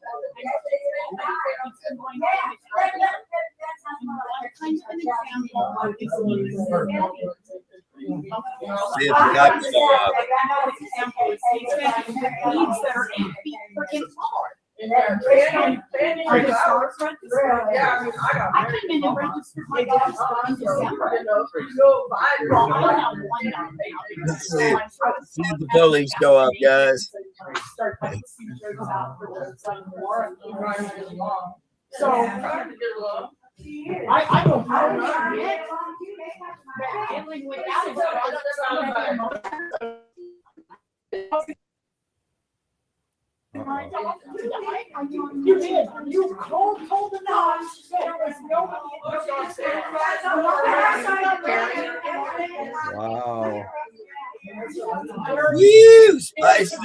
See if the cops show up. See if the police show up, guys. So, I don't know. Dealing with You did. You told them not. There was nobody. Wow. Woo, spicy.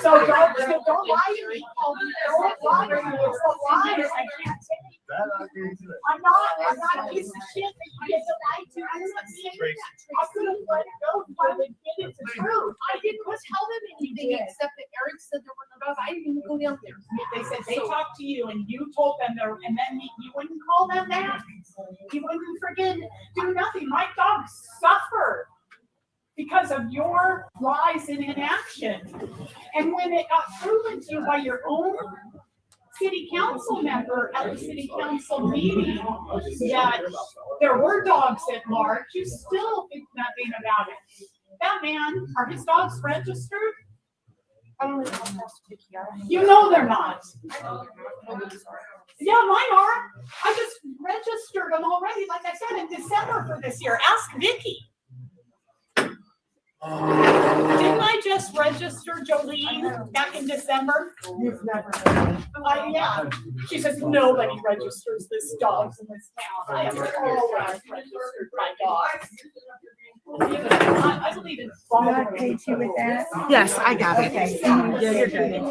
So don't lie to me. Don't lie to me. It's a lie. I can't take it. I'm not a piece of shit that you get to lie to. I'm not saying that. I could have let it go if I would get it to truth. I didn't tell them anything except that Eric said there were no dogs. I didn't even go down there. They said they talked to you and you told them there, and then you wouldn't call them back. You wouldn't friggin' do nothing. My dogs suffered because of your lies and inaction. And when it got proven to you by your own city council member at the city council meeting that there were dogs at large, you still think nothing about it. That man, are his dogs registered? I don't know. You know they're not. Yeah, mine are. I just registered them already, like I said, in December for this year. Ask Vicky. Didn't I just register Jolene back in December? You've never. Yeah. She says nobody registers this dogs in this town. I have always registered my dogs. I believe in. I paid you with that? Yes, I got it. Okay. Yeah, you're good.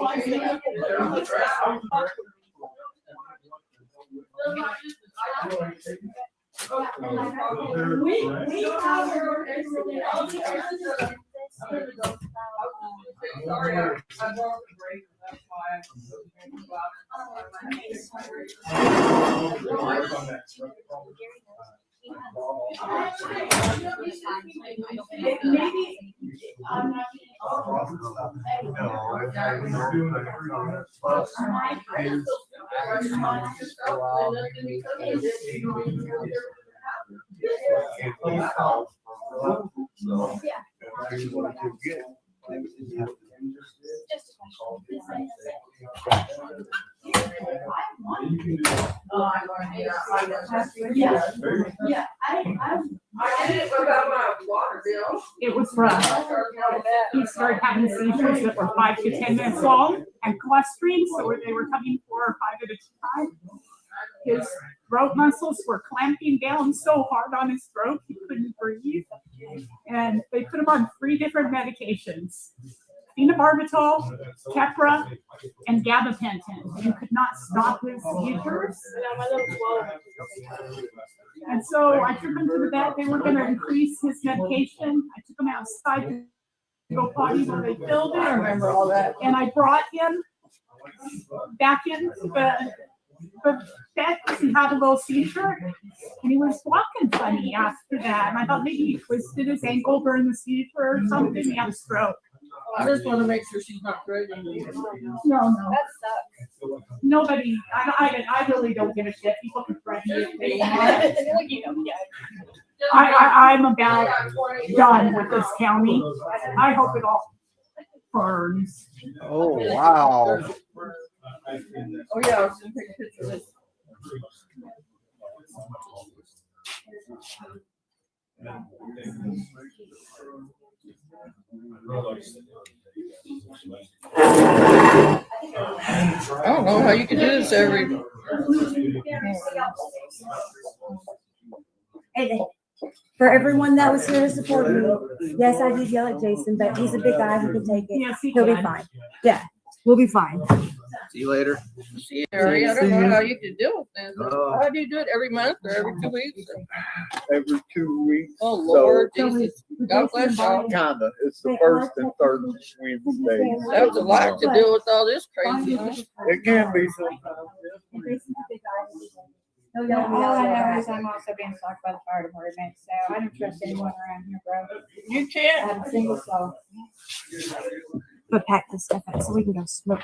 It was rough. He started having seizures that were 5 to 10 minutes long and clustering, so they were coming 4 or 5 at a time. His throat muscles were clamping down so hard on his throat he couldn't breathe. And they put him on 3 different medications: phenobarbital, Keppra, and gabapentin. You could not stop his seizures. And so I took him to the vet. They were going to increase his medication. I took him outside to go potty where they filled it. I remember all that. And I brought him back into the vet because he had a little seizure. And he was walking funny after that. And I thought maybe he twisted his ankle during the seizure or something. He had a stroke. I just want to make sure she's not threatening you. No. That sucks. Nobody, I really don't give a shit. People can threaten me if they want. I'm about done with this county. I hope it all burns. Oh, wow. Oh, yeah, I was gonna take a picture of this. I don't know how you can do this every. And for everyone that was here to support me, yes, I did yell at Jason, but he's a big guy who can take it. Yes, He'll be fine. Yeah, we'll be fine. See you later. See, Harry, I don't know how you can deal with this. How do you do it every month or every 2 weeks? Every 2 weeks. Oh, Lord, Jesus. God bless y'all. Kinda. It's the first and third Wednesday. That's a lot to deal with all this craziness. It can be sometimes. All I know is I'm also being stalked by the fire department, so I don't trust anyone around here, bro. You can't. Not a single soul. But pack this stuff up so we can go smoke.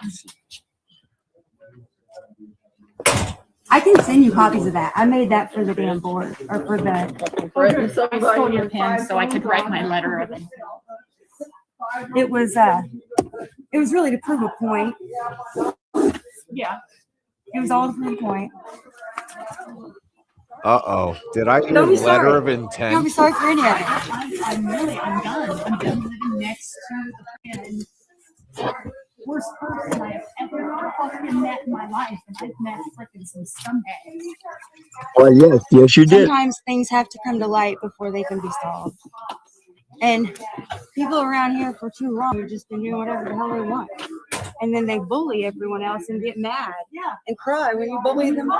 I can send you copies of that. I made that for the damn board or for the. I stole your pen so I could write my letter of it. It was really to prove a point. Yeah. It was all to prove a point. Uh-oh. Did I hear Don't be letter sorry. of intent? Don't be sorry for any of it. I'm done. I'm done living next to the pen. Worst person I have ever fucking met in my life, and I've met freaking some scumbags. Well, yes, you did. Sometimes things have to come to light before they can be solved. And people around here for too long have just been doing whatever the hell they want. And then they bully everyone else and get mad and cry when you bully them.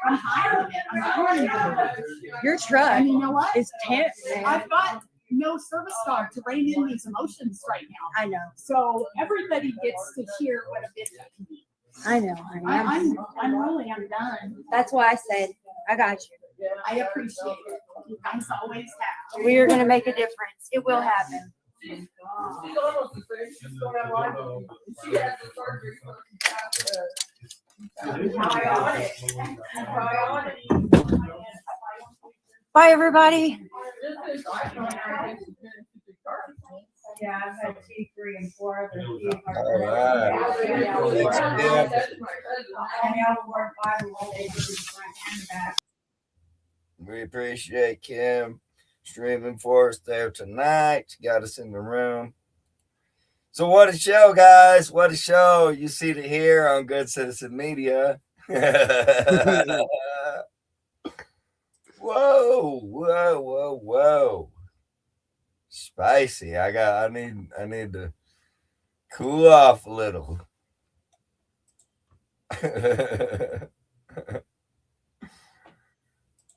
I'm tired of it. I'm tired of it. Your truck And you know what? is tense, man. I've got no service dog to rein in these emotions right now. I know. So everybody gets to hear what a bitch I can be. I know. I'm done. That's why I said, I got you. I appreciate it. You guys always have. We are going to make a difference. It will happen. Bye, everybody. Yeah, I've had 2, 3, and 4 other few. All right. We appreciate Kim streaming for us there tonight. Got us in the room. So what a show, guys. What a show. You see it here on Good Citizen Media. Whoa. Spicy. I need to cool off a little.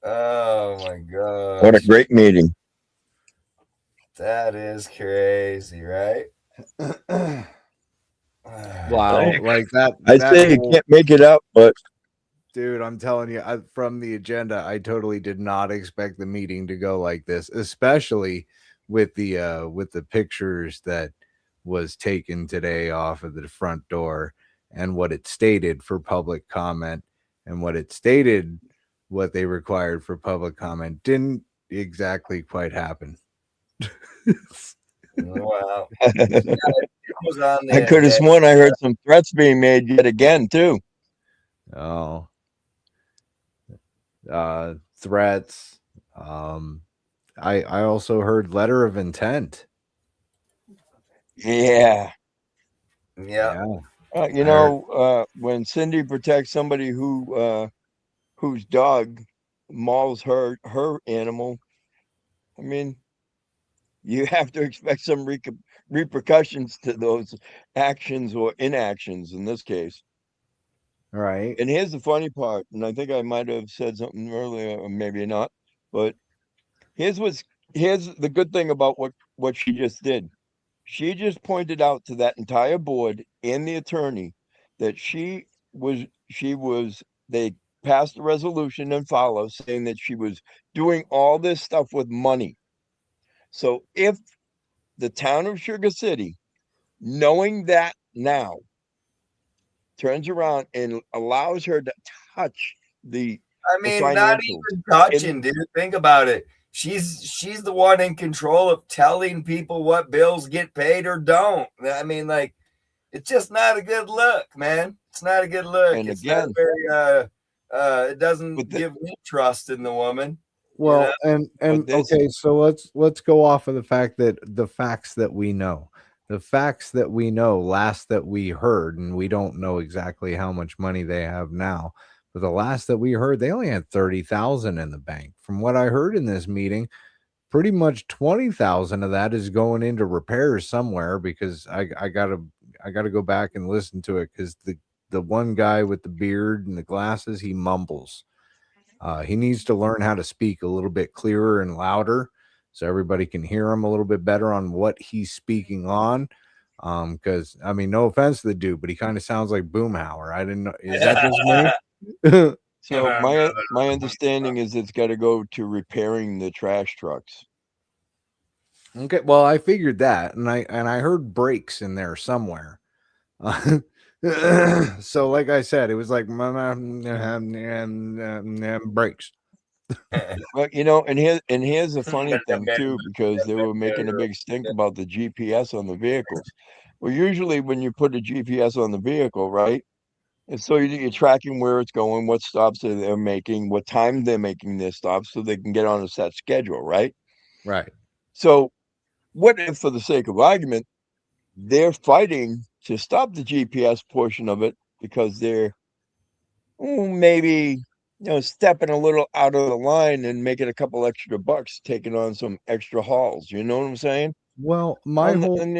Oh my god. What a great meeting. That is crazy, right? Wow, like that. I that say you whole- can't make it up, but Dude, I'm telling you, from the agenda, I totally did not expect the meeting to go like this, especially with the pictures that was taken today off of the front door and what it stated for public comment and what it stated what they required for public comment didn't exactly quite happen. Wow. I could have sworn I heard some threats being made yet again too. Oh. Threats. I also heard letter of intent. Yeah. Yeah. You know, when Cindy protects somebody whose dog mauls her animal, I mean, you have to expect some repercussions to those actions or inactions in this case. Right. And here's the funny part, and I think I might have said something earlier, or maybe not, but here's the good thing about what she just did. She just pointed out to that entire board and the attorney that they passed a resolution and follow saying that she was doing all this stuff with money. So if the town of Sugar City, knowing that now, turns around and allows her to touch the I mean, not even touching, dude. Think about it. She's the one in control of telling people what bills get paid or don't. I mean, like, it's just not a good look, man. It's not a good look. And it's again, not very it doesn't give me trust in the woman. Well, you know? and okay, so let's go off of the fact that the facts that we know. The facts that we know, last that we heard, and we don't know exactly how much money they have now, but the last that we heard, they only had 30,000 in the bank. From what I heard in this meeting, pretty much 20,000 of that is going into repairs somewhere, because I gotta go back and listen to it, because the one guy with the beard and the glasses, he mumbles. He needs to learn how to speak a little bit clearer and louder so everybody can hear him a little bit better on what he's speaking on. Because I mean, no offense to the dude, but he kind of sounds like Boomhauer. I didn't know. Is that just me? So my understanding is it's got to go to repairing the trash trucks. Okay, well, I figured that, and I heard brakes in there somewhere. So, like I said, it was like brakes. Well, you know, and here's the funny thing too, because they were making a big stink about the GPS on the vehicles. Well, usually when you put a GPS on the vehicle, right, and so you're tracking where it's going, what stops they're making, what time they're making their stops, so they can get on a set schedule, right? Right. So, what if, for the sake of argument, they're fighting to stop the GPS portion of it because they're maybe stepping a little out of the line and making a couple extra bucks, taking on some extra hauls. You know what I'm saying? Well, my whole thing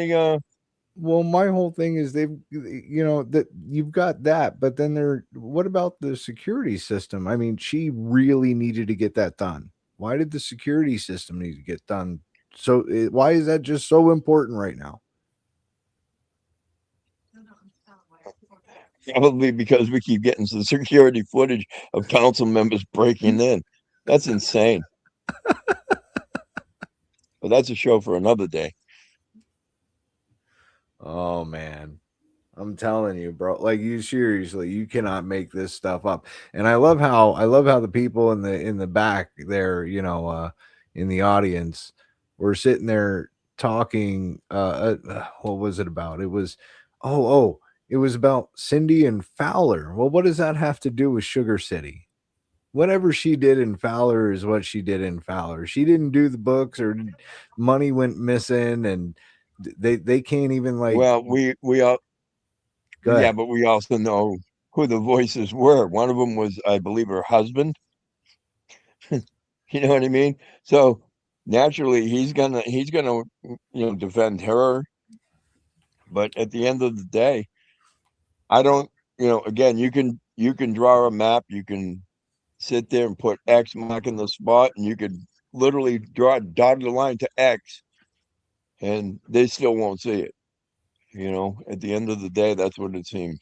is that you've got that, but then what about the security system? I mean, she really needed to get that done. Why did the security system need to get done? So why is that just so important right now? Probably because we keep getting some security footage of council members breaking in. That's insane. But that's a show for another day. Oh man, I'm telling you, bro. Like, you seriously, you cannot make this stuff up. And I love how the people in the back there, in the audience, were sitting there talking. What was it about? It was it was about Cindy and Fowler. Well, what does that have to do with Sugar City? Whatever she did in Fowler is what she did in Fowler. She didn't do the books, or money went missing, and they can't even, like. Well, we all. Go ahead. Yeah, but we also know who the voices were. One of them was, I believe, her husband. You know what I mean? So naturally, he's gonna defend her. But at the end of the day, I don't you know, again, you can draw a map, you can sit there and put X marking the spot, and you could literally draw a dotted line to X, and they still won't see it. You know, at the end of the day, that's what it seems.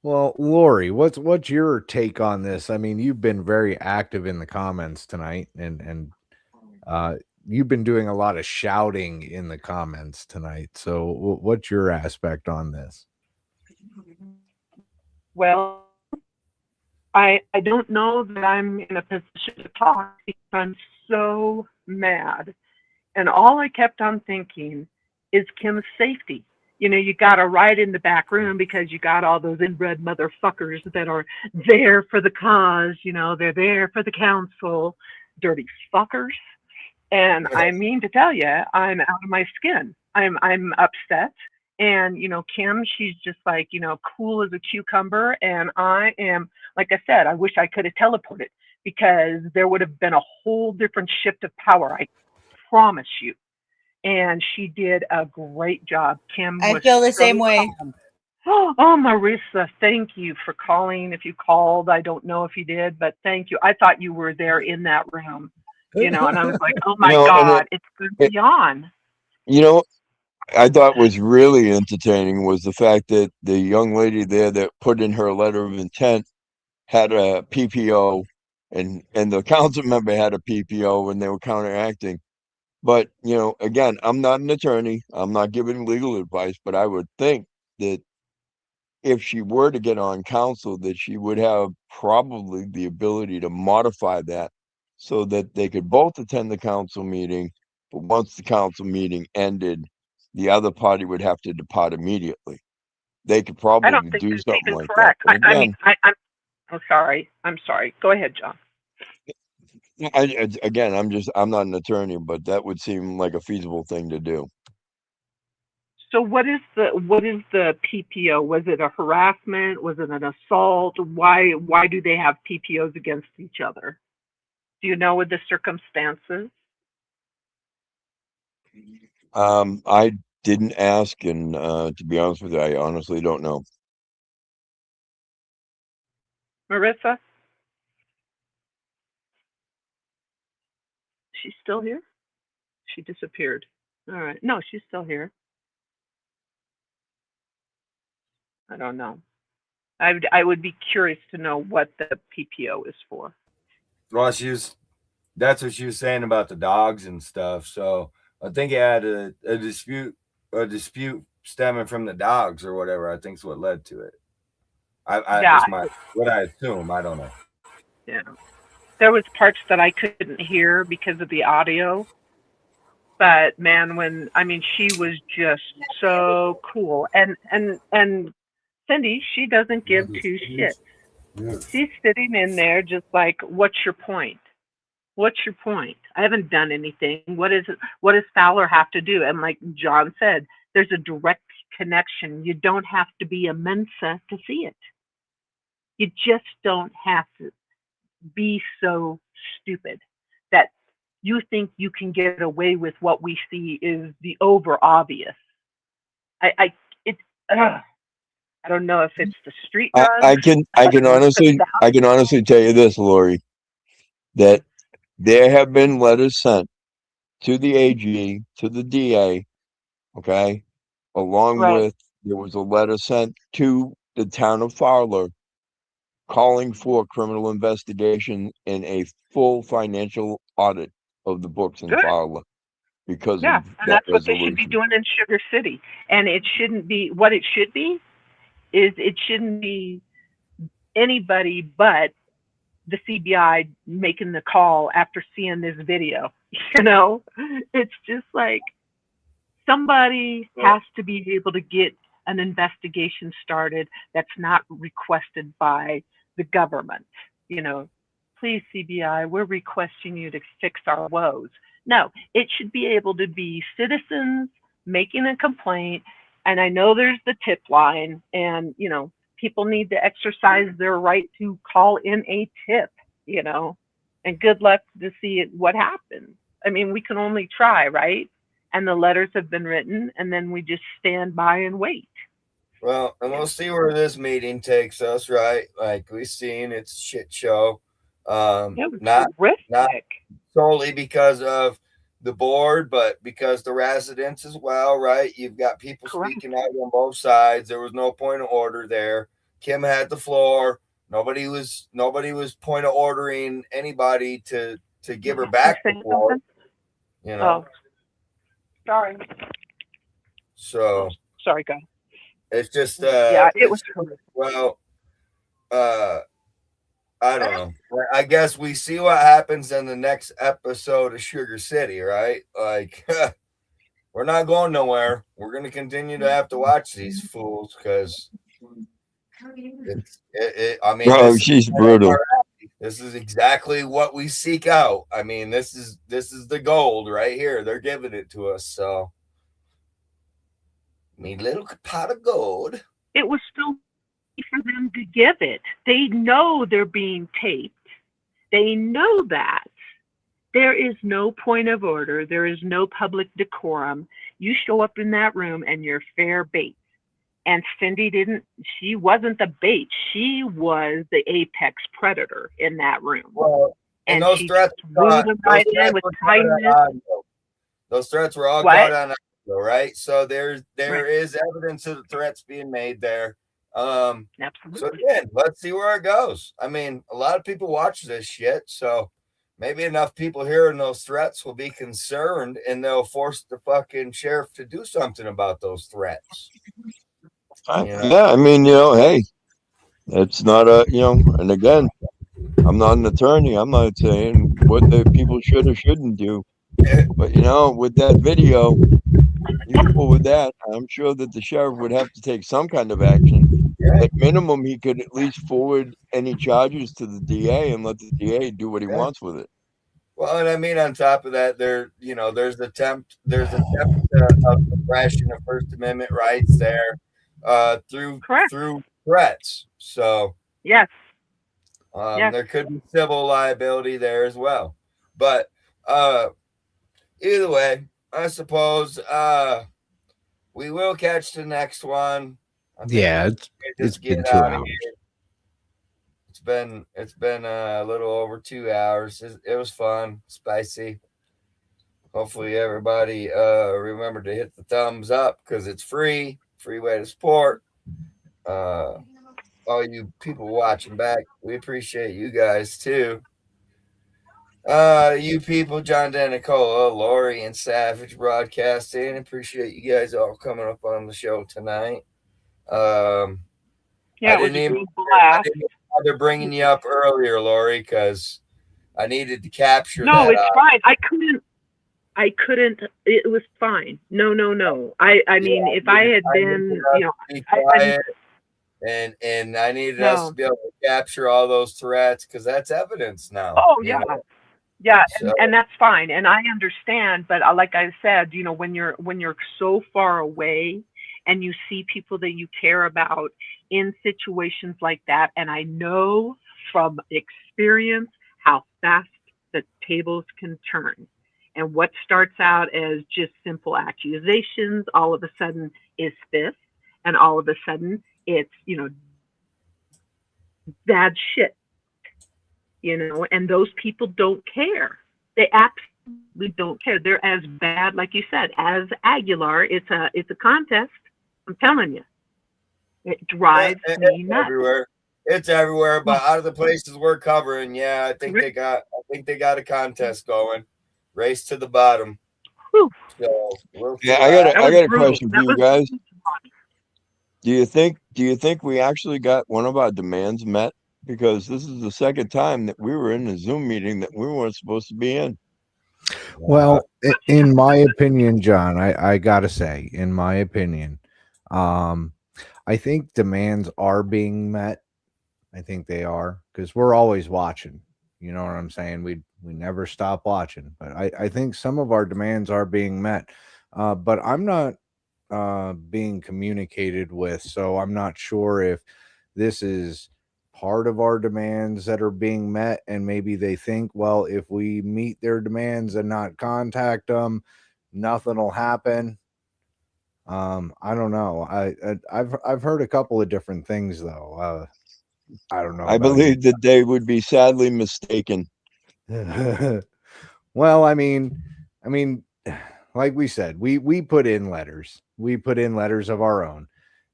Well, Lori, what's your take on this? I mean, you've been very active in the comments tonight, and you've been doing a lot of shouting in the comments tonight. So, what's your aspect on this? Well, I don't know that I'm in a position to talk because I'm so mad. And all I kept on thinking is Kim's safety. You know, you got to ride in the back room because you got all those inbred motherfuckers that are there for the cause. You know, they're there for the council, dirty fuckers. And I mean to tell you, I'm out of my skin. I'm upset. And, you know, Kim, she's just like, you know, cool as a cucumber. And I am, like I said, I wish I could have teleported because there would have been a whole different shift of power. I promise you. And she did a great job. Kim I was feel the so same way. calm. Oh, Marissa, thank you for calling. If you called, I don't know if you did, but thank you. I thought you were there in that room, you know, and I was like, oh my You know, and God, it's going to be on. you know, I thought was really entertaining was the fact that the young lady there that put in her letter of intent had a PPO, and the council member had a PPO, and they were counteracting. But, you know, again, I'm not an attorney. I'm not giving legal advice, but I would think that if she were to get on council, that she would have probably the ability to modify that so that they could both attend the council meeting. But once the council meeting ended, the other party would have to depart immediately. They could I don't probably think do that's something even like that. correct. But I mean, again, I'm oh, sorry. I'm sorry. Go ahead, John. again, I'm not an attorney, but that would seem like a feasible thing to do. So what is the PPO? Was it a harassment? Was it an assault? Why do they have PPOs against each other? Do you know what the circumstances? I didn't ask, and to be honest with you, I honestly don't know. Marissa? She's still here? She disappeared. All right. No, she's still here. I don't know. I would be curious to know what the PPO is for. Well, that's what she was saying about the dogs and stuff. So I think it had a dispute stemming from the dogs or whatever. I think is what led to it. Yeah. It's what I assume. I don't know. Yeah. There was parts that I couldn't hear because of the audio. But man, she was just so cool. And Cindy, she doesn't give two shits. She's sitting in there just like, what's your point? What's your point? I haven't done anything. What does Fowler have to do? And like John said, there's a direct connection. You don't have to be a Mensa to see it. You just don't have to be so stupid that you think you can get away with what we see is the over obvious. I don't know if it's the street drugs. I can honestly tell you this, Lori, that there have been letters sent to the AG, to the DA, okay, along with there was a letter sent to the town of Fowler calling for criminal investigation and a full financial audit of the books in Fowler because yeah, of and that that's what they should be resolution. doing in Sugar City. And it shouldn't be what it should be is it shouldn't be anybody but the CBI making the call after seeing this video. You know, it's just like somebody has to be able to get an investigation started that's not requested by the government. You know, please CBI, we're requesting you to fix our woes. No, it should be able to be citizens making a complaint. And I know there's the tip line, and you know, people need to exercise their right to call in a tip, you know, and good luck to see what happens. I mean, we can only try, right? And the letters have been written, and then we just stand by and wait. Well, and we'll see where this meeting takes us, right? Like we've seen, it's a shit show. It was Not horrific. solely because of the board, but because the residents as well, right? You've got people Correct. speaking out on both sides. There was no point of order there. Kim had the floor. Nobody was point of ordering anybody to give her back the Say floor. something? You know, Oh, sorry. so Sorry, guys. it's just Yeah, it was well, I don't know. I guess we see what happens in the next episode of Sugar City, right? Like, we're not going nowhere. We're going to continue to have to watch these fools because I mean, Bro, this she's is brutal. This is exactly what we seek out. I mean, this is the gold right here. They're giving it to us. So, me little pot of gold. It was still for them to give it. They know they're being taped. They know that. There is no point of order. There is no public decorum. You show up in that room and you're fair bait. And Cindy she wasn't the bait. She was the apex predator in that room. Well, and those threats right in with kindness. Those threats were all What? caught on audio, right? So there is evidence of the threats being made there. Absolutely. So again, let's see where it goes. I mean, a lot of people watch this shit, so maybe enough people hearing those threats will be concerned and they'll force the fucking sheriff to do something about those threats. Yeah, I mean, hey, it's not and again, I'm not an attorney. I'm not saying what the people should or shouldn't do. But, with that video, people with that, I'm sure that the sheriff would have to take some kind of action. At minimum, he could at least forward any charges to the DA and let the DA do what he wants with it. Well, and I mean, on top of that, there's attempt of suppression of First Amendment rights there, through threats. So yes, there could be civil liability there as well. But either way, I suppose we will catch the next one. Yeah, it's been 2 hours. It's been a little over 2 hours. It was fun, spicy. Hopefully everybody remember to hit the thumbs up because it's free way to support. All you people watching back, we appreciate you guys too. You people, John Danicola, Lori, and Savage Broadcasting, appreciate you guys all coming up on the show tonight. I didn't bother bringing you up earlier, Lori, because I needed to capture. No, it's fine. I couldn't. It was fine. No. I mean, if I had been, and I needed us to be able to capture all those threats because that's evidence now. Oh yeah. Yeah, and that's fine, and I understand. But like I said, when you're so far away, and you see people that you care about in situations like that, and I know from experience how fast the tables can turn, and what starts out as just simple accusations, all of a sudden is this, and all of a sudden it's bad shit. And those people don't care. They absolutely don't care. They're as bad, like you said, as Aguilar. It's a contest. I'm telling you, it drives me nuts. Everywhere. It's everywhere, but out of the places we're covering, I think they got a contest going. Race to the bottom. Whew. So we'll I got a question for you guys. Do you think we actually got one of our demands met? Because this is the second time that we were in a Zoom meeting that we weren't supposed to be in. Well, in my opinion, John, I gotta say, in my opinion, I think demands are being met. I think they are because we're always watching. You know what I'm saying? We never stop watching. But I think some of our demands are being met. But I'm not being communicated with, so I'm not sure if this is part of our demands that are being met, and maybe they think, well, if we meet their demands and not contact them, nothing will happen. I don't know. I've heard a couple of different things though. I don't know. I about believe that they would be sadly mistaken. Well, I mean, like we said, we put in letters. We put in letters of our own.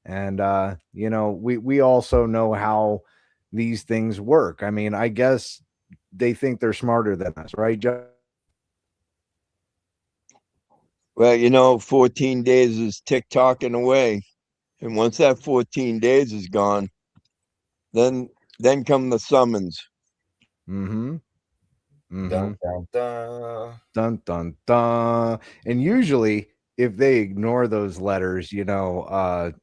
And you know, we also know how these things work. I mean, I guess they think they're smarter than us, right, Joe? Well, you know, 14 days is tick-tocking away. And once that 14 days is gone, then come the summons. Mm-hmm. Mm-hmm. Dun, dun, dun. Dun, dun, dun. And usually if they ignore those letters, you know,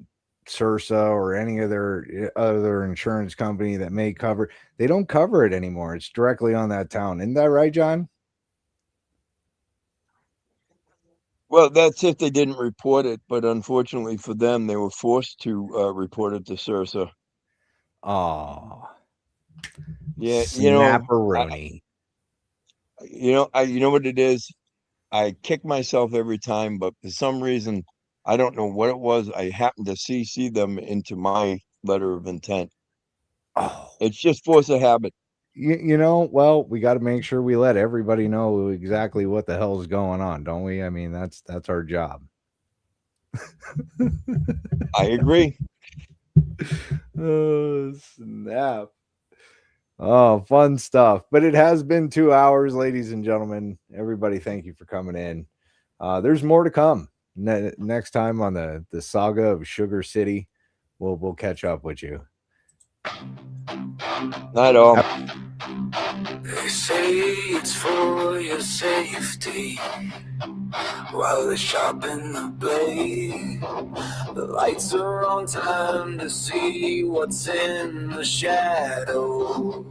Sursa or any other insurance company that may cover, they don't cover it anymore. It's directly on that town. Isn't that right, John? Well, that's if they didn't report it, but unfortunately for them, they were forced to report it to Sursa. Oh, yeah, snapperoni. You know what it is? I kick myself every time, but for some reason, I don't know what it was. I happened to CC them into my letter of intent. Oh, it's just force of habit. You know, well, we got to make sure we let everybody know exactly what the hell is going on, don't we? I mean, that's our job. I agree. Oh, snap. Oh, fun stuff. But it has been 2 hours, ladies and gentlemen. Everybody, thank you for coming in. There's more to come. Next time on the saga of Sugar City, we'll catch up with you. Not all. They say it's for your safety while they're sharpening the blade. The lights are on, time to see what's in the shadows.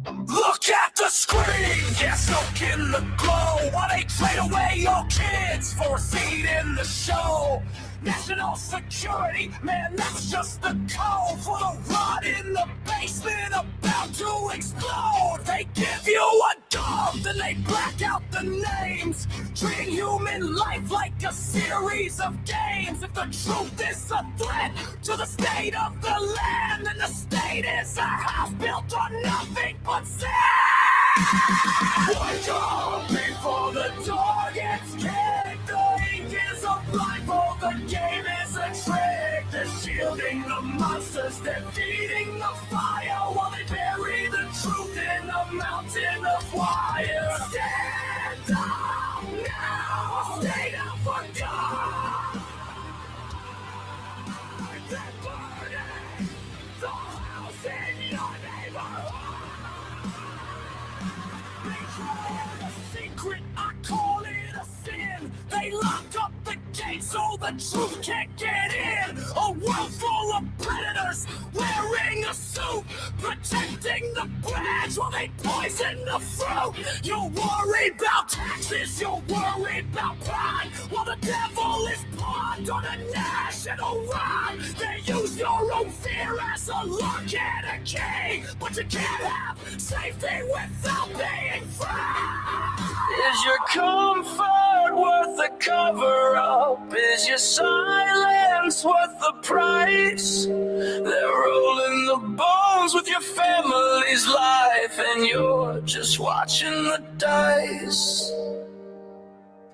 Look at the screen, yeah, soak in the glow while they trade away your kids for a seat in the show. National security, man, that's just the code for the rot in the basement about to explode. They give you a dog, then they black out the names, treating human life like a series of games. If the truth is a threat to the state of the land, then the state is a house built on nothing but sand. Wake up before the door gets kicked. The ink is a blindfold, the game is a trick. They're shielding the monsters, they're feeding the fire while they bury the truth in a mountain of wire. Stand up now, state of forgot. They're burning the house in your neighborhood. A secret, I call it a sin. They locked up the gate so the truth can't get in. A world full of predators wearing a suit, protecting the branch while they poison the fruit. You're worried about taxes, you're worried about pride, while the devil is pawned on a national ride. They use your own fear as a lock and a key, but you can't have safety without being free. Is your comfort worth the cover-up? Is your silence worth the price? They're rolling the bones with your family's life, and you're just watching the dice.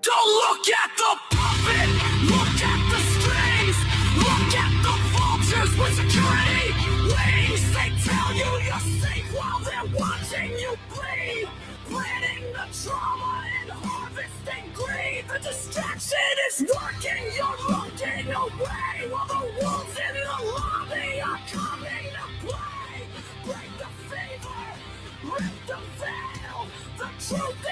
Don't look at the puppet, look at the strings, look at the vultures with security wings. They tell you you're safe while they're watching you bleed, planting the trauma and harvesting greed. The distraction is working, you're looking away while the wolves in the lobby are coming to play. Break the favor, rip the veil, the truth